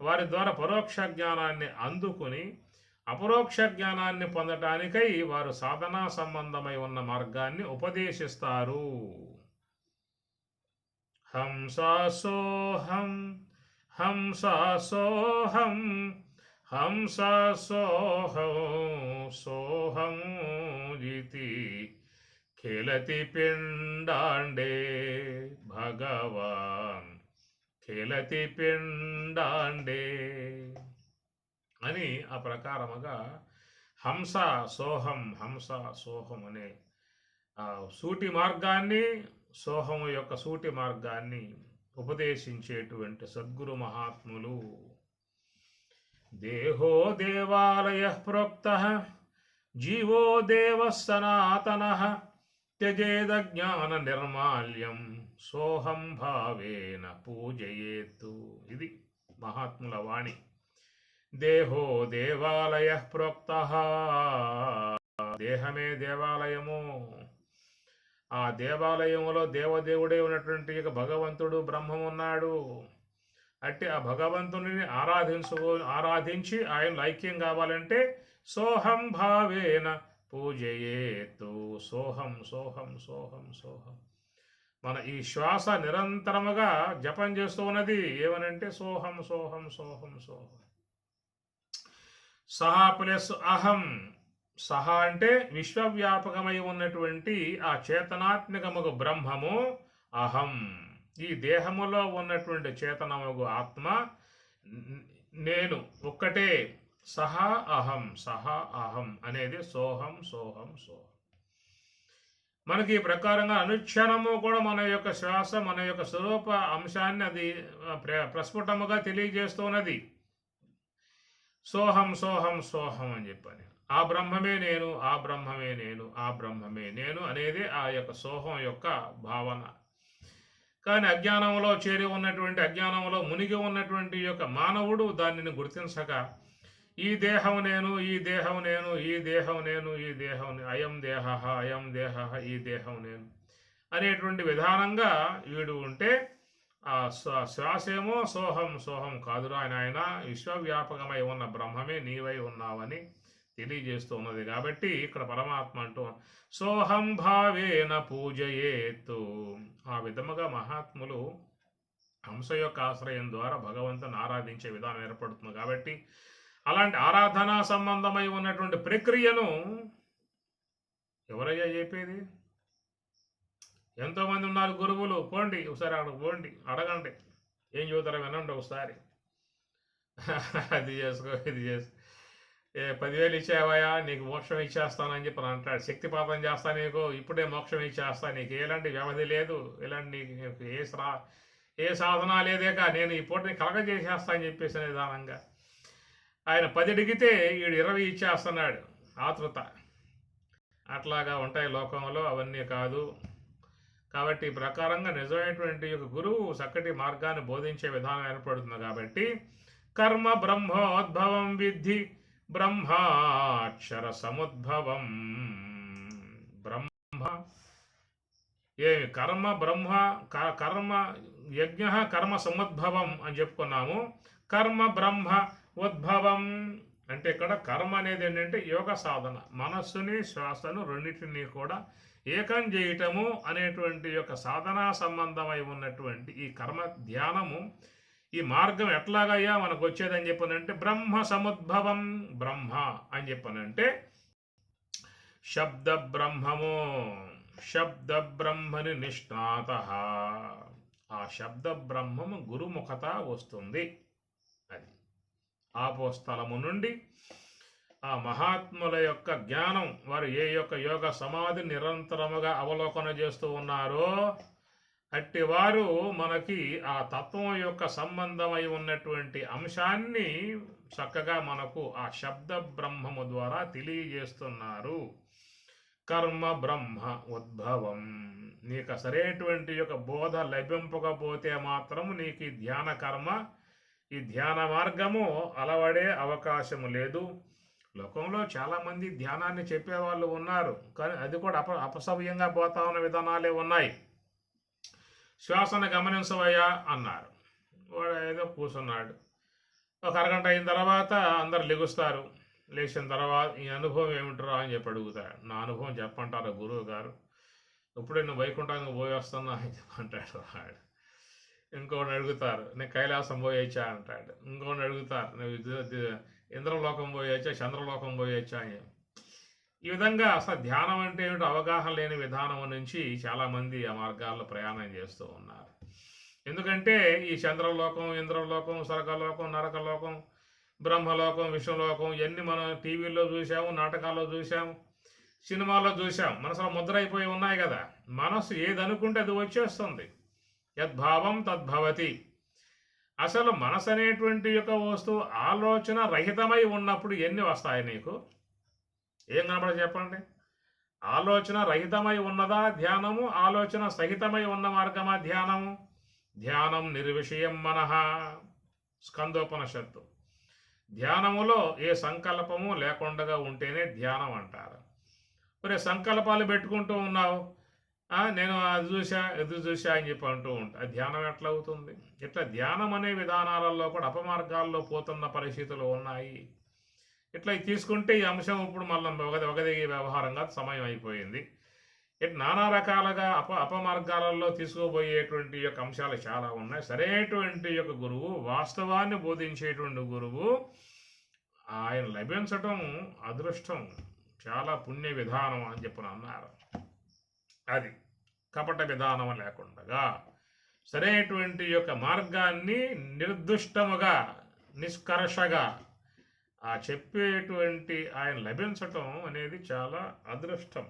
వారి ద్వారా పరోక్ష జ్ఞానాన్ని అందుకుని అపరోక్ష జ్ఞానాన్ని పొందటానికై వారు సాధనా సంబంధమై ఉన్న మార్గాన్ని ఉపదేశిస్తారు. హంసాసోహం హంసాసోహం హంసాసోహం సోహం జితి ఖేలతి పిండాండే భగవాన్ ఖేలతి పిండాండే అని ఆ ప్రకారముగా హంస సోహం అనే సూటి మార్గాన్ని, సోహము యొక్క సూటి మార్గాన్ని ఉపదేశించేటువంటి సద్గురు మహాత్ములు. దేహో దేవాలయ ప్రోక్త జీవో దేవ సనాతన త్యజేద జ్ఞాన నిర్మాల్యం సోహం భావేన పూజయేత్తు. ఇది మహాత్ముల వాణి. దేహో దేవాలయ ప్రోక్త, దేహమే దేవాలయము. ఆ దేవాలయములో దేవదేవుడే ఉన్నటువంటి భగవంతుడు బ్రహ్మం ఉన్నాడు. అట్టి ఆ భగవంతుని ఆరాధించి ఆయన ఐక్యం కావాలంటే సోహం భావేన పూజయేతు. సోహం సోహం సోహం సోహం. మన ఈ శ్వాస నిరంతరముగా జపం చేస్తూ ఉన్నది ఏమనంటే సోహం సోహం సోహం సోహం. సహా ప్లస్ అహం. సహా అంటే విశ్వవ్యాపకమై ఉన్నటువంటి ఆ చేతనాత్మకముగు బ్రహ్మము అహం. ఈ దేహములో ఉన్నటువంటి చేతనముగు ఆత్మ నేను ఒక్కటే. సహా అహం అనేది సోహం సోహం సోహం. మనకి ఈ ప్రకారంగా అనుక్షణము కూడా మన యొక్క శ్వాస, మన యొక్క స్వరూప అంశాన్ని అది ప్రస్ఫుటముగా తెలియజేస్తున్నది. సోహం సోహం సోహం అని చెప్పని ఆ బ్రహ్మమే నేను, ఆ బ్రహ్మమే నేను, ఆ బ్రహ్మమే నేను అనేది ఆ యొక్క సోహం యొక్క భావన. కానీ అజ్ఞానంలో చేరి ఉన్నటువంటి, అజ్ఞానంలో మునిగి ఉన్నటువంటి యొక్క మానవుడు దానిని గుర్తించక ఈ దేహం నేను, ఈ దేహం నేను, ఈ దేహం నేను, ఈ దేహం అయం దేహ అయం దేహ, ఈ దేహం నేను అనేటువంటి విధానంగా వీడు ఉంటే ఆ శ్వాసేమో సోహం సోహం కాదురా నాయన, విశ్వవ్యాపకమై ఉన్న బ్రహ్మమే నీవై ఉన్నావని తెలియజేస్తూ ఉన్నది. కాబట్టి ఇక్కడ పరమాత్మ అంటూ సోహం భావేన పూజయేత్తు. ఆ విధముగా మహాత్ములు హంస యొక్క ఆశ్రయం ద్వారా భగవంతుని ఆరాధించే విధానం ఏర్పడుతుంది. కాబట్టి అలాంటి ఆరాధనా సంబంధమై ఉన్నటువంటి ప్రక్రియను ఎవరయ్యా చెప్పేది? ఎంతోమంది ఉన్నారు గురువులు. పోండి ఒకసారి అక్కడికి పోండి, అడగండి, ఏం చెబుతారో వినండి ఒకసారి. అది చేసుకో, ఇది చేసుకో, 10,000 ఇచ్చావయా నీకు మోక్షం ఇచ్చేస్తానని చెప్పి అంటాడు. శక్తిపాతం చేస్తా, నీకు ఇప్పుడే మోక్షం ఇచ్చేస్తా, నీకు ఎలాంటి వ్యవధి లేదు, ఎలాంటి నీకు ఏ సాధన లేదేక నేను ఈ పూటని కలగజేసేస్తా అని చెప్పేసిన విధానంగా ఆయన 10 అడిగితే వీడు 20 ఇచ్చేస్తున్నాడు. ఆతృత అట్లాగా ఉంటాయి లోకంలో, అవన్నీ కాదు. కాబట్టి ఈ ప్రకారంగా నిజమైనటువంటి ఒక గురువు చక్కటి మార్గాన్ని బోధించే విధానం ఏర్పడుతుంది. కాబట్టి కర్మ బ్రహ్మోద్భవం విద్ధి బ్రహ్మాక్షర సముద్భవం. బ్రహ్మ ఏమి కర్మ బ్రహ్మ, కర్మ యజ్ఞ కర్మ సముద్భవం అని చెప్పుకున్నాము. కర్మ బ్రహ్మ ఉద్భవం అంటే ఇక్కడ కర్మ అనేది ఏంటంటే యోగ సాధన, మనస్సుని శ్వాసను రెండింటినీ కూడా ఏకం చేయటము అనేటువంటి యొక్క సాధనా సంబంధమై ఉన్నటువంటి ఈ కర్మ ధ్యానము, ఈ మార్గం ఎట్లాగయ్యా మనకు వచ్చేదని చెప్పనంటే బ్రహ్మ సముద్భవం. బ్రహ్మ అని చెప్పనంటే శబ్ద బ్రహ్మము, శబ్ద బ్రహ్మని నిష్ణాత. ఆ శబ్ద బ్రహ్మము గురుముఖత వస్తుంది. అది ఆపోస్థలము నుండి ఆ మహాత్ముల యొక్క జ్ఞానం, వారు ఏ యొక్క యోగ సమాధి నిరంతరముగా అవలోకన చేస్తూ ఉన్నారో అట్టి వారు మనకి ఆ తత్వం యొక్క సంబంధమై ఉన్నటువంటి అంశాన్ని చక్కగా మనకు ఆ శబ్ద బ్రహ్మము ద్వారా తెలియజేస్తున్నారు. కర్మ బ్రహ్మ ఉద్భవం. నీకు సరైనటువంటి యొక్క బోధ లభింపకపోతే మాత్రం నీకు ఈ ధ్యాన కర్మ, ఈ ధ్యాన మార్గము అలవడే అవకాశము లేదు. లోకంలో చాలామంది ధ్యానాన్ని చెప్పేవాళ్ళు ఉన్నారు, కానీ అది కూడా అపసవ్యంగా పోతా ఉన్న విధానాలే ఉన్నాయి. శ్వాసను గమనించవయ్యా అన్నారు, వాడు ఏదో కూర్చున్నాడు. ఒక అరగంట అయిన తర్వాత అందరు లెగుస్తారు, లేచిన తర్వాత ఈ అనుభవం ఏమిటరా అని చెప్పి అడుగుతాడు. నా అనుభవం చెప్పంటారా గురువు గారు? ఇప్పుడే నువ్వు వైకుంఠానికి పోయి వస్తున్నా అని చెప్పంటాడు వాడు. ఇంకోటి అడుగుతారు, నేను కైలాసం పోయొచ్చా అంటాడు. ఇంకోటి అడుగుతారు, నువ్వు ఇంద్రలోకం పోయొచ్చా, చంద్రలోకం పోయొచ్చా అని. ఈ విధంగా అసలు ధ్యానం అంటే ఏమిటో అవగాహన లేని విధానం నుంచి చాలామంది ఆ మార్గాల్లో ప్రయాణం చేస్తూ ఉన్నారు. ఎందుకంటే ఈ చంద్రలోకం, ఇంద్రలోకం, స్వర్గలోకం, నరకలోకం, బ్రహ్మలోకం, విష్ణులోకం ఇవన్నీ మనం టీవీల్లో చూసాము, నాటకాల్లో చూసాము, సినిమాల్లో చూసాం. మనసులో ముద్ర అయిపోయి ఉన్నాయి కదా. మనసు ఏది అనుకుంటే అది వచ్చేస్తుంది. యద్భావం తద్భవతి. అసలు మనసు అనేటువంటి యొక్క వస్తువు ఆలోచన రహితమై ఉన్నప్పుడు ఎన్ని వస్తాయి నీకు? ఏం కనపడ చెప్పండి. ఆలోచన రహితమై ఉన్నదా ధ్యానము? ఆలోచన సహితమై ఉన్న మార్గమా ధ్యానము? ధ్యానం నిర్విషయం మనః, స్కందోపనిషత్తు. ధ్యానములో ఏ సంకల్పము లేకుండా ఉంటేనే ధ్యానం అంటారు. మరి సంకల్పాలు పెట్టుకుంటూ ఉన్నావు, నేను అది చూసా ఇది చూసా అని చెప్పి అంటూ ఉంటా. ధ్యానం ఎట్లా అవుతుంది? ఇట్లా ధ్యానం అనే విధానాలలో కూడా అపమార్గాల్లో పోతున్న పరిస్థితులు ఉన్నాయి. ఇట్లా తీసుకుంటే ఈ అంశం ఇప్పుడు మళ్ళీ ఒకదిగి వ్యవహారంగా సమయం అయిపోయింది. ఇట్లా నానా రకాలుగా అపమార్గాలలో తీసుకుపోయేటువంటి యొక్క అంశాలు చాలా ఉన్నాయి. సరైనటువంటి యొక్క గురువు, వాస్తవాన్ని బోధించేటువంటి గురువు ఆయన లభించటం అదృష్టం, చాలా పుణ్య విధానం అని చెప్పని అన్నారు. అది కపట విధానం లేకుండా సరైనటువంటి యొక్క మార్గాన్ని నిర్దుష్టముగా, నిష్కర్షగా చెప్పేటువంటి ఆయన లభించటం అనేది చాలా అదృష్టం.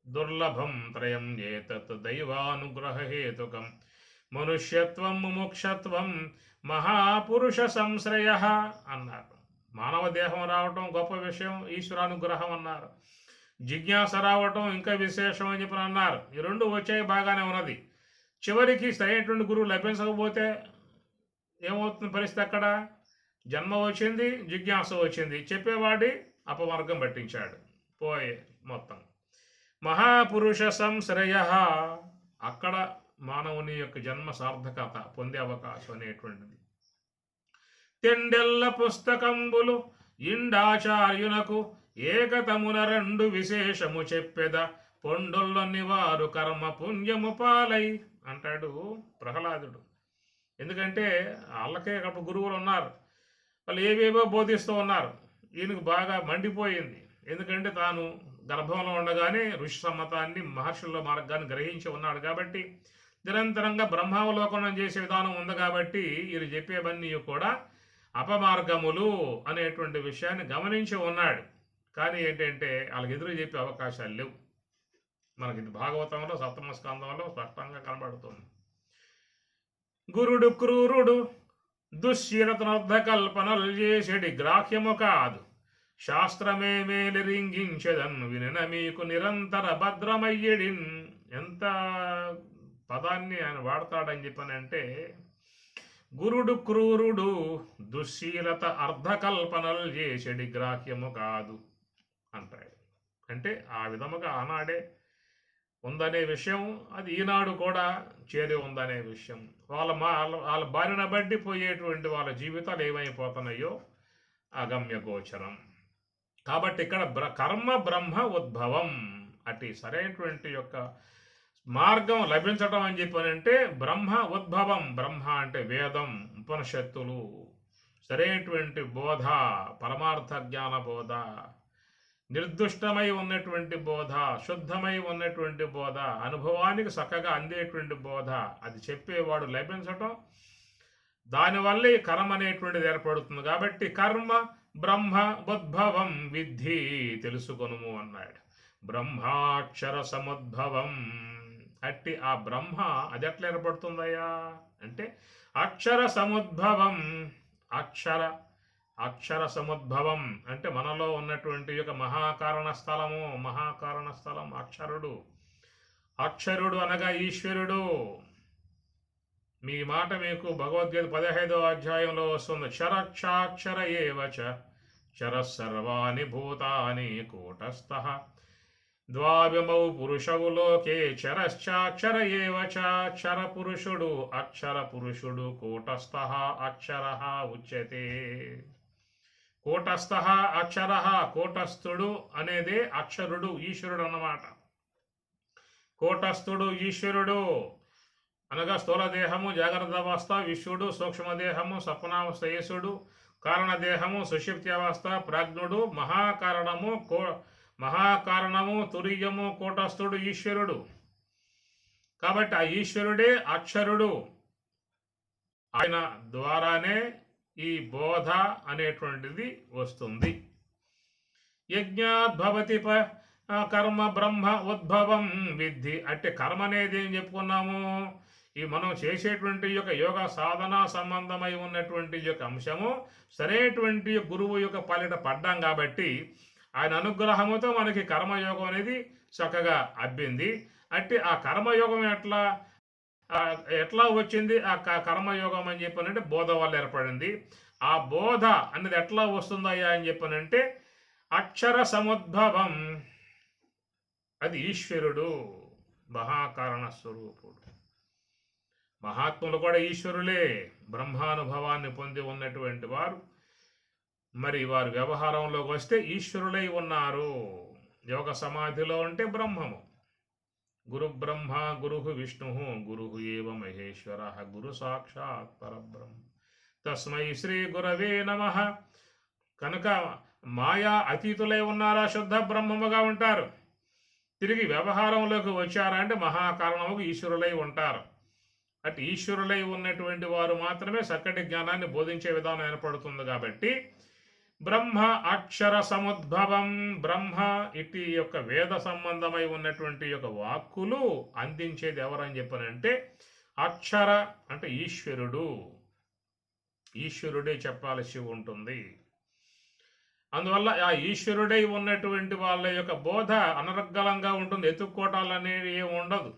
దుర్లభం త్రయం ఏతత్ దైవానుగ్రహేతుకం మనుష్యత్వం ముముక్షత్వం మహాపురుష సంశ్రయ అన్నారు. మానవ దేహం రావటం గొప్ప విషయం, ఈశ్వరానుగ్రహం అన్నారు. జిజ్ఞాస రావటం ఇంకా విశేషం అని చెప్పి అన్నారు. ఈ రెండు వచ్చాయి, బాగానే ఉన్నది. చివరికి సరైనటువంటి గురువు లభించకపోతే ఏమవుతుంది పరిస్థితి? అక్కడ జన్మ వచ్చింది, జిజ్ఞాస వచ్చింది, చెప్పేవాడి అపమార్గం పట్టించాడు, పోయే మొత్తం. మహాపురుష సంశ్రయ, అక్కడ మానవుని యొక్క జన్మ సార్థకత పొందే అవకాశం అనేటువంటిది. తెండెల్ల పుస్తకంబులు ఇండాచార్యునకు ఏకతమున రెండు విశేషము చెప్పెద పొండొల్లని వారు కర్మ పుణ్యము పాలై అంటాడు ప్రహ్లాదుడు. ఎందుకంటే వాళ్ళకే అప్పుడు గురువులు ఉన్నారు, వాళ్ళు ఏవేవో బోధిస్తూ ఉన్నారు. ఈయనకు బాగా మండిపోయింది. ఎందుకంటే తాను గర్భంలో ఉండగానే ఋషి సమ్మతాన్ని, మహర్షుల మార్గాన్ని గ్రహించి ఉన్నాడు కాబట్టి, నిరంతరంగా బ్రహ్మావలోకనం చేసే విధానం ఉంది కాబట్టి వీరు చెప్పేవన్నీ కూడా అపమార్గములు అనేటువంటి విషయాన్ని గమనించి ఉన్నాడు. కానీ ఏంటంటే వాళ్ళకి ఎదురు చెప్పే అవకాశాలు లేవు. మనకి ఇది భాగవతంలో సప్తమ స్కందంలో స్పష్టంగా కనబడుతుంది. గురుడు క్రూరుడు దుశ్శీలతనర్థ కల్పనలు చేసేటి గ్రాహ్యము కాదు, శాస్త్రమే మేలిరింగించెదన్ వినిన మీకు నిరంతర భద్రమయ్యడిన్. ఎంత పదాన్ని ఆయన వాడతాడని చెప్పనంటే, గురుడు క్రూరుడు దుశ్శీలత అర్ధకల్పనలు చేసేటి గ్రాహ్యము కాదు అంటాడు. అంటే ఆ విధముగా ఆనాడే ఉందనే విషయం, అది ఈనాడు కూడా చేరి ఉందనే విషయం. వాళ్ళ బారిన బట్టి పోయేటువంటి వాళ్ళ జీవితాలు ఏమైపోతున్నాయో అగమ్య గోచరం. కాబట్టి ఇక్కడ కర్మ బ్రహ్మ ఉద్భవం, అటు సరైనటువంటి యొక్క మార్గం లభించడం అని చెప్పానంటే బ్రహ్మ ఉద్భవం. బ్రహ్మ అంటే వేదం, ఉపనిషత్తులు, సరైనటువంటి బోధ, పరమార్థ జ్ఞాన బోధ, నిర్దుష్టమై ఉన్నటువంటి బోధ, శుద్ధమై ఉన్నటువంటి బోధ, అనుభవానికి చక్కగా అందేటువంటి బోధ, అది చెప్పేవాడు లభించటం, దానివల్ల ఈ కర్మ అనేటువంటిది ఏర్పడుతుంది. కాబట్టి కర్మ బ్రహ్మ ఉద్భవం విద్ధి తెలుసుకొనుము అన్నాడు. బ్రహ్మాక్షర సముద్భవం. అట్టి ఆ బ్రహ్మ అది ఎట్లా ఏర్పడుతుందయ్యా అంటే అక్షర సముద్భవం. అక్షర సముద్భవం అంటే మనలో ఉన్నటువంటి యొక్క మహాకారణ స్థలం అక్షరుడు. అక్షరుడు అనగా ఈశ్వరుడు. మీ మాట మీకు భగవద్గీత 15వ అధ్యాయంలో వస్తుంది. క్షరక్షాక్షర ఏవచ చర సర్వాణి భూతాని కూటస్థః ద్వావిమౌ పురుషవు లోకే చరశ్చాక్షర ఏవచ. క్షర పురుషుడు, అక్షర పురుషుడు, కూటస్థః అక్షరః ఉచ్యతే. కూటస్థ అక్షర, కూటస్థుడు అనేది అక్షరుడు, ఈశ్వరుడు అన్నమాట. కూటస్థుడు ఈశ్వరుడు అనగా స్థూలదేహము జాగ్రత్త అవస్థ విశ్వడు, సూక్ష్మదేహము స్వప్నావస్థ యేసుడు, కారణదేహము సుషుప్త్యావస్థ ప్రాజ్ఞుడు, మహాకారణము తురీయము కూటస్థుడు ఈశ్వరుడు. కాబట్టి ఆ ఈశ్వరుడే అక్షరుడు. ఆయన ద్వారానే ఈ బోధ అనేటువంటిది వస్తుంది. యజ్ఞాద్భవతి కర్మ బ్రహ్మ ఉద్భవం విద్ధి. అంటే కర్మ అనేది ఏం చెప్పుకున్నాము, ఈ మనం చేసేటువంటి యొక్క యోగ సాధన సంబంధమై ఉన్నటువంటి యొక్క అంశము సరైనటువంటి గురువు యొక్క పాలిట పడ్డాం కాబట్టి ఆయన అనుగ్రహముతో మనకి కర్మయోగం అనేది చక్కగా అబ్బింది. అంటే ఆ కర్మయోగం ఎట్లా వచ్చింది? ఆ కర్మయోగం అని చెప్పానంటే బోధ వల్ల ఏర్పడింది. ఆ బోధ అనేది ఎట్లా వస్తుందయ్యా అని చెప్పానంటే అక్షర సముద్భవం. అది ఈశ్వరుడు, మహాకారణ స్వరూపుడు. మహాత్ములు కూడా ఈశ్వరులే, బ్రహ్మానుభవాన్ని పొంది ఉన్నటువంటి వారు. మరి వారు వ్యవహారంలోకి వస్తే ఈశ్వరులై ఉన్నారు. యోగ సమాధిలో ఉంటే బ్రహ్మము. గురు బ్రహ్మ గురు విష్ణు గురు ఏవ మహేశ్వర గురు సాక్షాత్ పరబ్రహ్మ తస్మై శ్రీ గురవే నమః. కనుక మాయా అతీతులై ఉన్నారా, శుద్ధ బ్రహ్మముగా ఉంటారు. తిరిగి వ్యవహారంలోకి వచ్చారా అంటే మహాకారణముకు ఈశ్వరులై ఉంటారు. అటు ఈశ్వరులై ఉన్నటువంటి వారు మాత్రమే చక్కటి జ్ఞానాన్ని బోధించే విధానం ఏర్పడుతుంది. కాబట్టి బ్రహ్మ అక్షర సముద్భవం. బ్రహ్మ ఇటు యొక్క వేద సంబంధమై ఉన్నటువంటి యొక్క వాక్కులు అందించేది ఎవరని చెప్పనంటే అక్షర అంటే ఈశ్వరుడు. ఈశ్వరుడే చెప్పాల్సి ఉంటుంది. అందువల్ల ఆ ఈశ్వరుడై ఉన్నటువంటి వాళ్ళ యొక్క బోధ అనర్గళంగా ఉంటుంది. ఎత్తుక్కోటాలనేవి ఏమి ఉండదు.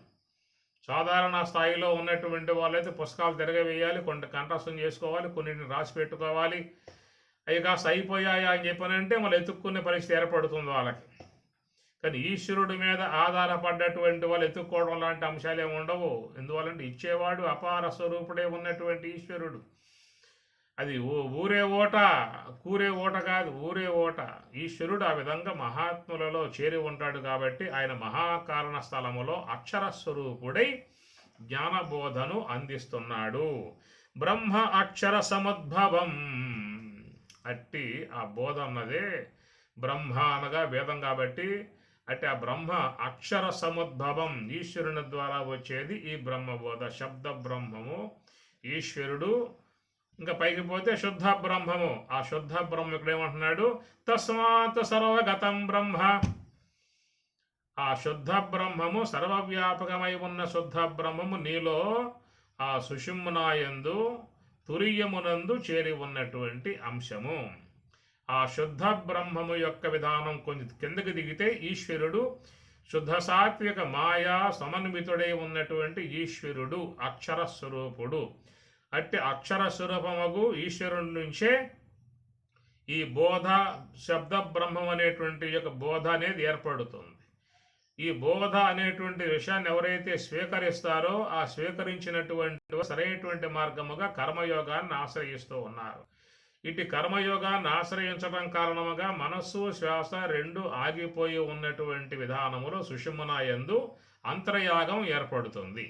సాధారణ స్థాయిలో ఉన్నటువంటి వాళ్ళైతే పుస్తకాలు తిరగవేయాలి, కొంత కంఠస్థం చేసుకోవాలి, కొన్నింటిని రాసి పెట్టుకోవాలి. అవి కాస్త అయిపోయాయా అని చెప్పనంటే మళ్ళీ ఎత్తుక్కునే పరిస్థితి ఏర్పడుతుంది వాళ్ళకి. కానీ ఈశ్వరుడి మీద ఆధారపడ్డటువంటి వాళ్ళు ఎత్తుక్కోవడం లాంటి అంశాలు ఏమి ఉండవు. ఎందువల్లంటే ఇచ్చేవాడు అపార స్వరూపుడే ఉన్నటువంటి ఈశ్వరుడు. అది ఊరే ఓట, కూరే ఓట కాదు, ఊరే ఓట. ఈశ్వరుడు ఆ విధంగా మహాత్ములలో చేరి ఉంటాడు. కాబట్టి ఆయన మహాకారణ స్థలములో అక్షర స్వరూపుడై జ్ఞానబోధను అందిస్తున్నాడు. బ్రహ్మ అక్షర సముద్భవం. అట్టి ఆ బోధ అన్నదే బ్రహ్మ అనగా వేదం కాబట్టి అంటే ఆ బ్రహ్మ అక్షర సముద్భవం, ఈశ్వరుని ద్వారా వచ్చేది ఈ బ్రహ్మబోధ. శబ్ద బ్రహ్మము ఈశ్వరుడు. ఇంకా పైకి పోతే శుద్ధ బ్రహ్మము. ఆ శుద్ధ బ్రహ్మ ఇక్కడ ఏమంటున్నాడు, తస్మాత్ సర్వగతం బ్రహ్మ. ఆ శుద్ధ బ్రహ్మము సర్వవ్యాపకమై ఉన్న శుద్ధ బ్రహ్మము నీలో ఆ సుషుమ్నాయందు తురీయమునందు చేరి ఉన్నటువంటి అంశము. ఆ శుద్ధ బ్రహ్మము యొక్క విధానం కొంచెం కిందకి దిగితే ఈశ్వరుడు శుద్ధ సాత్విక మాయా సమన్వితుడై ఉన్నటువంటి ఈశ్వరుడు అక్షర స్వరూపుడు. అట్టి అక్షర స్వరూపముగు ఈశ్వరుడి నుంచే ఈ బోధ శబ్ద బ్రహ్మం అనేటువంటి యొక్క బోధ అనేది ఏర్పడుతుంది. ఈ బోధ అనేటువంటి విషయాన్ని ఎవరైతే స్వీకరిస్తారో ఆ స్వీకరించినటువంటి సరైనటువంటి మార్గముగా కర్మయోగాన్ని ఆశ్రయిస్తూ ఉన్నారు. ఇటు కర్మయోగాన్ని ఆశ్రయించడం కారణముగా మనస్సు శ్వాస రెండు ఆగిపోయి ఉన్నటువంటి విధానములో సుషుమ్నాయందు అంతర్యాగం ఏర్పడుతుంది.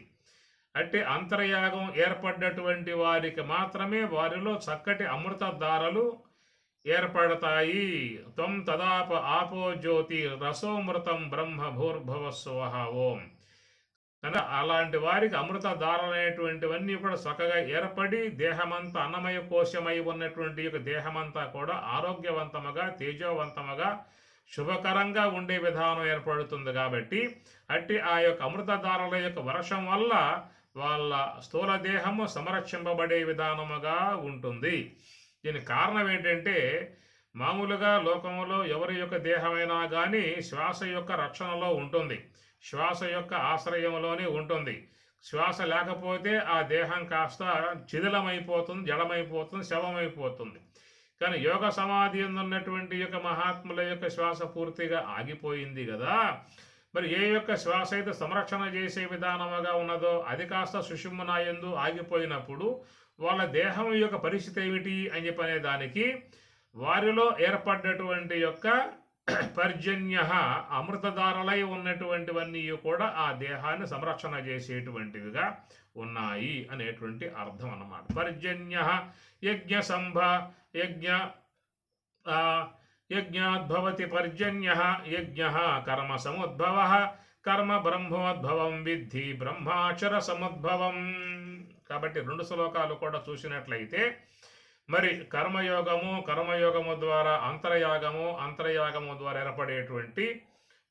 అంటే అంతర్యాగం ఏర్పడ్డటువంటి వారికి మాత్రమే వారిలో చక్కటి అమృత ధారలు ఏర్పడతాయి. త్వం తదాప ఆపో జ్యోతి రసోమృతం బ్రహ్మ భూర్భువస్సువః ఓం. కనుక అలాంటి వారికి అమృత ధారలు అనేటువంటివన్నీ కూడా చక్కగా ఏర్పడి దేహమంతా అన్నమయ కోశమై ఉన్నటువంటి యొక్క దేహమంతా కూడా ఆరోగ్యవంతముగా తేజోవంతముగా శుభకరంగా ఉండే విధానం ఏర్పడుతుంది. కాబట్టి అట్టి ఆ యొక్క అమృత ధారల యొక్క వర్షం వల్ల వాళ్ళ స్థూల దేహము సంరక్షింపబడే విధానముగా ఉంటుంది. దీనికి కారణం ఏంటంటే మామూలుగా లోకములో ఎవరి యొక్క దేహమైనా కానీ శ్వాస యొక్క రక్షణలో ఉంటుంది, శ్వాస యొక్క ఆశ్రయంలోనే ఉంటుంది. శ్వాస లేకపోతే ఆ దేహం కాస్త శిథిలమైపోతుంది, జడమైపోతుంది, శవమైపోతుంది. కానీ యోగ సమాధి ఉన్నటువంటి యొక్క మహాత్ముల యొక్క శ్వాస పూర్తిగా ఆగిపోయింది కదా. మరి ఏ యొక్క శ్వాస అయితే సంరక్షణ చేసే విధానముగా ఉన్నదో అది కాస్త సుషుమ్నాయందు ఆగిపోయినప్పుడు వాళ్ళ దేహం యొక్క పరిస్థితి ఏమిటి అని చెప్పనే దానికి వారిలో ఏర్పడ్డటువంటి యొక్క పర్జన్య అమృతధారలై ఉన్నటువంటివన్నీ కూడా ఆ దేహాన్ని సంరక్షణ చేసేటువంటివిగా ఉన్నాయి అనేటువంటి అర్థం అన్నమాట. పర్జన్య యజ్ఞ సంభ యజ్ఞ యజ్ఞాద్భవతి పర్జన్య యజ్ఞ కర్మ సముద్భవ కర్మ బ్రహ్మోద్భవం విద్ధి బ్రహ్మాచర సముద్భవం. కాబట్టి 2 శ్లోకాలు కూడా చూసినట్లయితే మరి కర్మయోగము ద్వారా అంతరయాగము ద్వారా ఏర్పడేటువంటి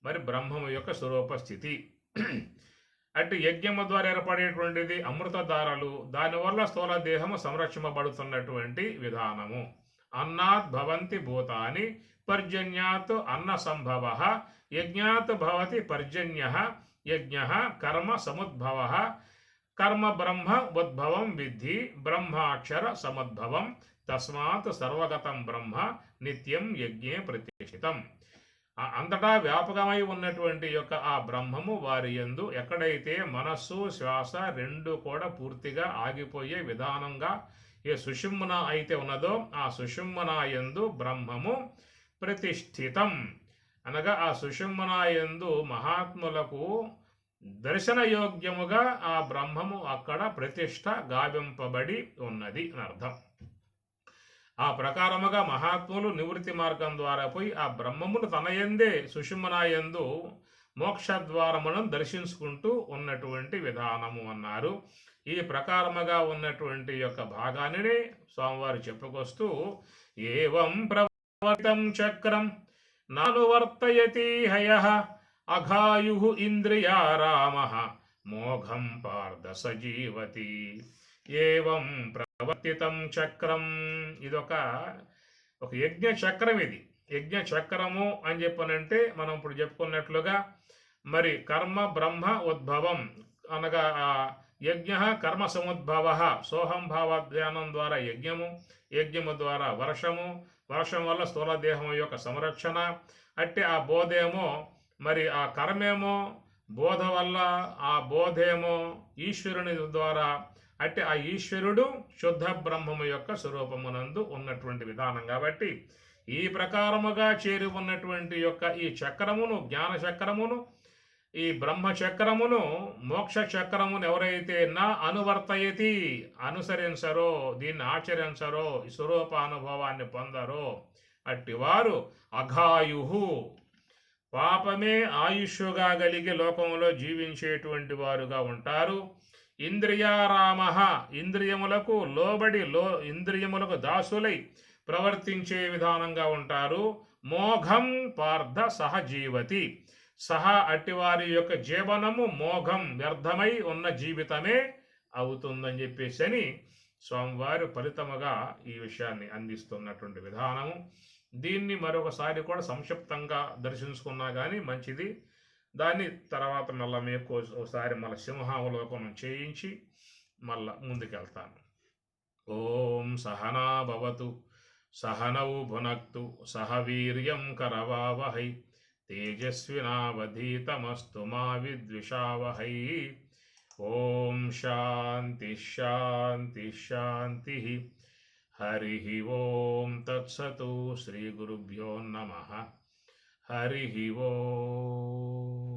మరి బ్రహ్మము యొక్క స్వరూప స్థితి. అటు యజ్ఞము ద్వారా ఏర్పడేటువంటిది అమృతధారలు, దానివల్ల స్థూల దేహము సంరక్షింపబడుతున్నటువంటి విధానము. అన్నాత్ భవంతి భూతాని పర్జన్యాత్ అన్న సంభవ యజ్ఞాత్ భవతి పర్జన్య యజ్ఞ కర్మ సముద్భవ కర్మ బ్రహ్మ ఉద్భవం విద్ధి బ్రహ్మాక్షర సముద్భవం తస్మాత్ సర్వగతం బ్రహ్మ నిత్యం యజ్ఞే ప్రతిష్ఠితం. అంతటా వ్యాపకమై ఉన్నటువంటి యొక్క ఆ బ్రహ్మము వారి యందు ఎక్కడైతే మనస్సు శ్వాస 2 కూడా పూర్తిగా ఆగిపోయే విధానంగా ఏ సుషుమ్న అయితే ఉన్నదో ఆ సుషుమ్న యందు బ్రహ్మము ప్రతిష్ఠితం. అనగా ఆ సుషుమ్న యందు మహాత్ములకు దర్శనయోగ్యముగా ఆ బ్రహ్మము అక్కడ ప్రతిష్ఠ గావింపబడి ఉన్నది అని అర్థం. ఆ ప్రకారముగా మహాత్ములు నివృత్తి మార్గం ద్వారా పోయి ఆ బ్రహ్మమును తనయందే సుషుమ్నాయందు మోక్షద్వారమును దర్శించుకుంటూ ఉన్నటువంటి విధానము అన్నారు. ఈ ప్రకారముగా ఉన్నటువంటి యొక్క భాగాన్ని స్వామివారు చెప్పుకొస్తూ ఏవం ప్రవర్తం చక్రం నానువర్తయతి హయః అఘాయు ఇంద్రియారామః మోఘం పార్థ సజీవతి. ఏవం ప్రవర్తితం చక్రం, ఇదొక యజ్ఞ చక్రం. ఇది యజ్ఞ చక్రము అని చెప్పనంటే మనం ఇప్పుడు చెప్పుకున్నట్లుగా మరి కర్మ బ్రహ్మ ఉద్భవం అనగా యజ్ఞ కర్మ సముద్భవ సోహం భావ ధ్యానం ద్వారా యజ్ఞము ద్వారా వర్షం వల్ల స్థూల దేహం యొక్క సంరక్షణ. అట్టి ఆ బోధేమో మరి ఆ కర్మేమో బోధ వల్ల, ఆ బోధేమో ఈశ్వరుని ద్వారా. అంటే ఆ ఈశ్వరుడు శుద్ధ బ్రహ్మము యొక్క స్వరూపమునందు ఉన్నటువంటి విధానం. కాబట్టి ఈ ప్రకారముగా చేరి ఉన్నటువంటి యొక్క ఈ చక్రమును, జ్ఞాన చక్రమును, ఈ బ్రహ్మ చక్రమును, మోక్ష చక్రమును ఎవరైతే నా అనువర్తయతి అనుసరించరో, దీన్ని ఆచరించరో, ఈ స్వరూపానుభవాన్ని పొందరో అట్టివారు అఘాయు పాపమే ఆయుష్గా కలిగి లోకంలో జీవించేటువంటి వారుగా ఉంటారు. ఇంద్రియారామ ఇంద్రియములకు లోబడి ఇంద్రియములకు దాసులై ప్రవర్తించే విధానంగా ఉంటారు. మోఘం పార్థ సహజీవతి అట్టివారి యొక్క జీవనము మోఘం వ్యర్థమై ఉన్న జీవితమే అవుతుందని చెప్పేసి అని స్వామివారు ఫలితముగా ఈ విషయాన్ని అందిస్తున్నటువంటి విధానము. దీన్ని మరొకసారి కూడా సంక్షిప్తంగా దర్శించుకున్నా కానీ మంచిది. దాన్ని తర్వాత మళ్ళీ మీకు ఒకసారి మళ్ళీ సింహావలోకనం చేయించి మళ్ళా ముందుకెళ్తాను. ఓం సహనా భవతు సహనౌ భునక్తు సహ వీర్యం కరవావహై తేజస్వినావధీతమస్తు మా విద్విషావహై. ఓం శాంతి శాంతి శాంతి. హరి ఓం తత్సతు. శ్రీ గురుభ్యో నమః. హరి ఓం.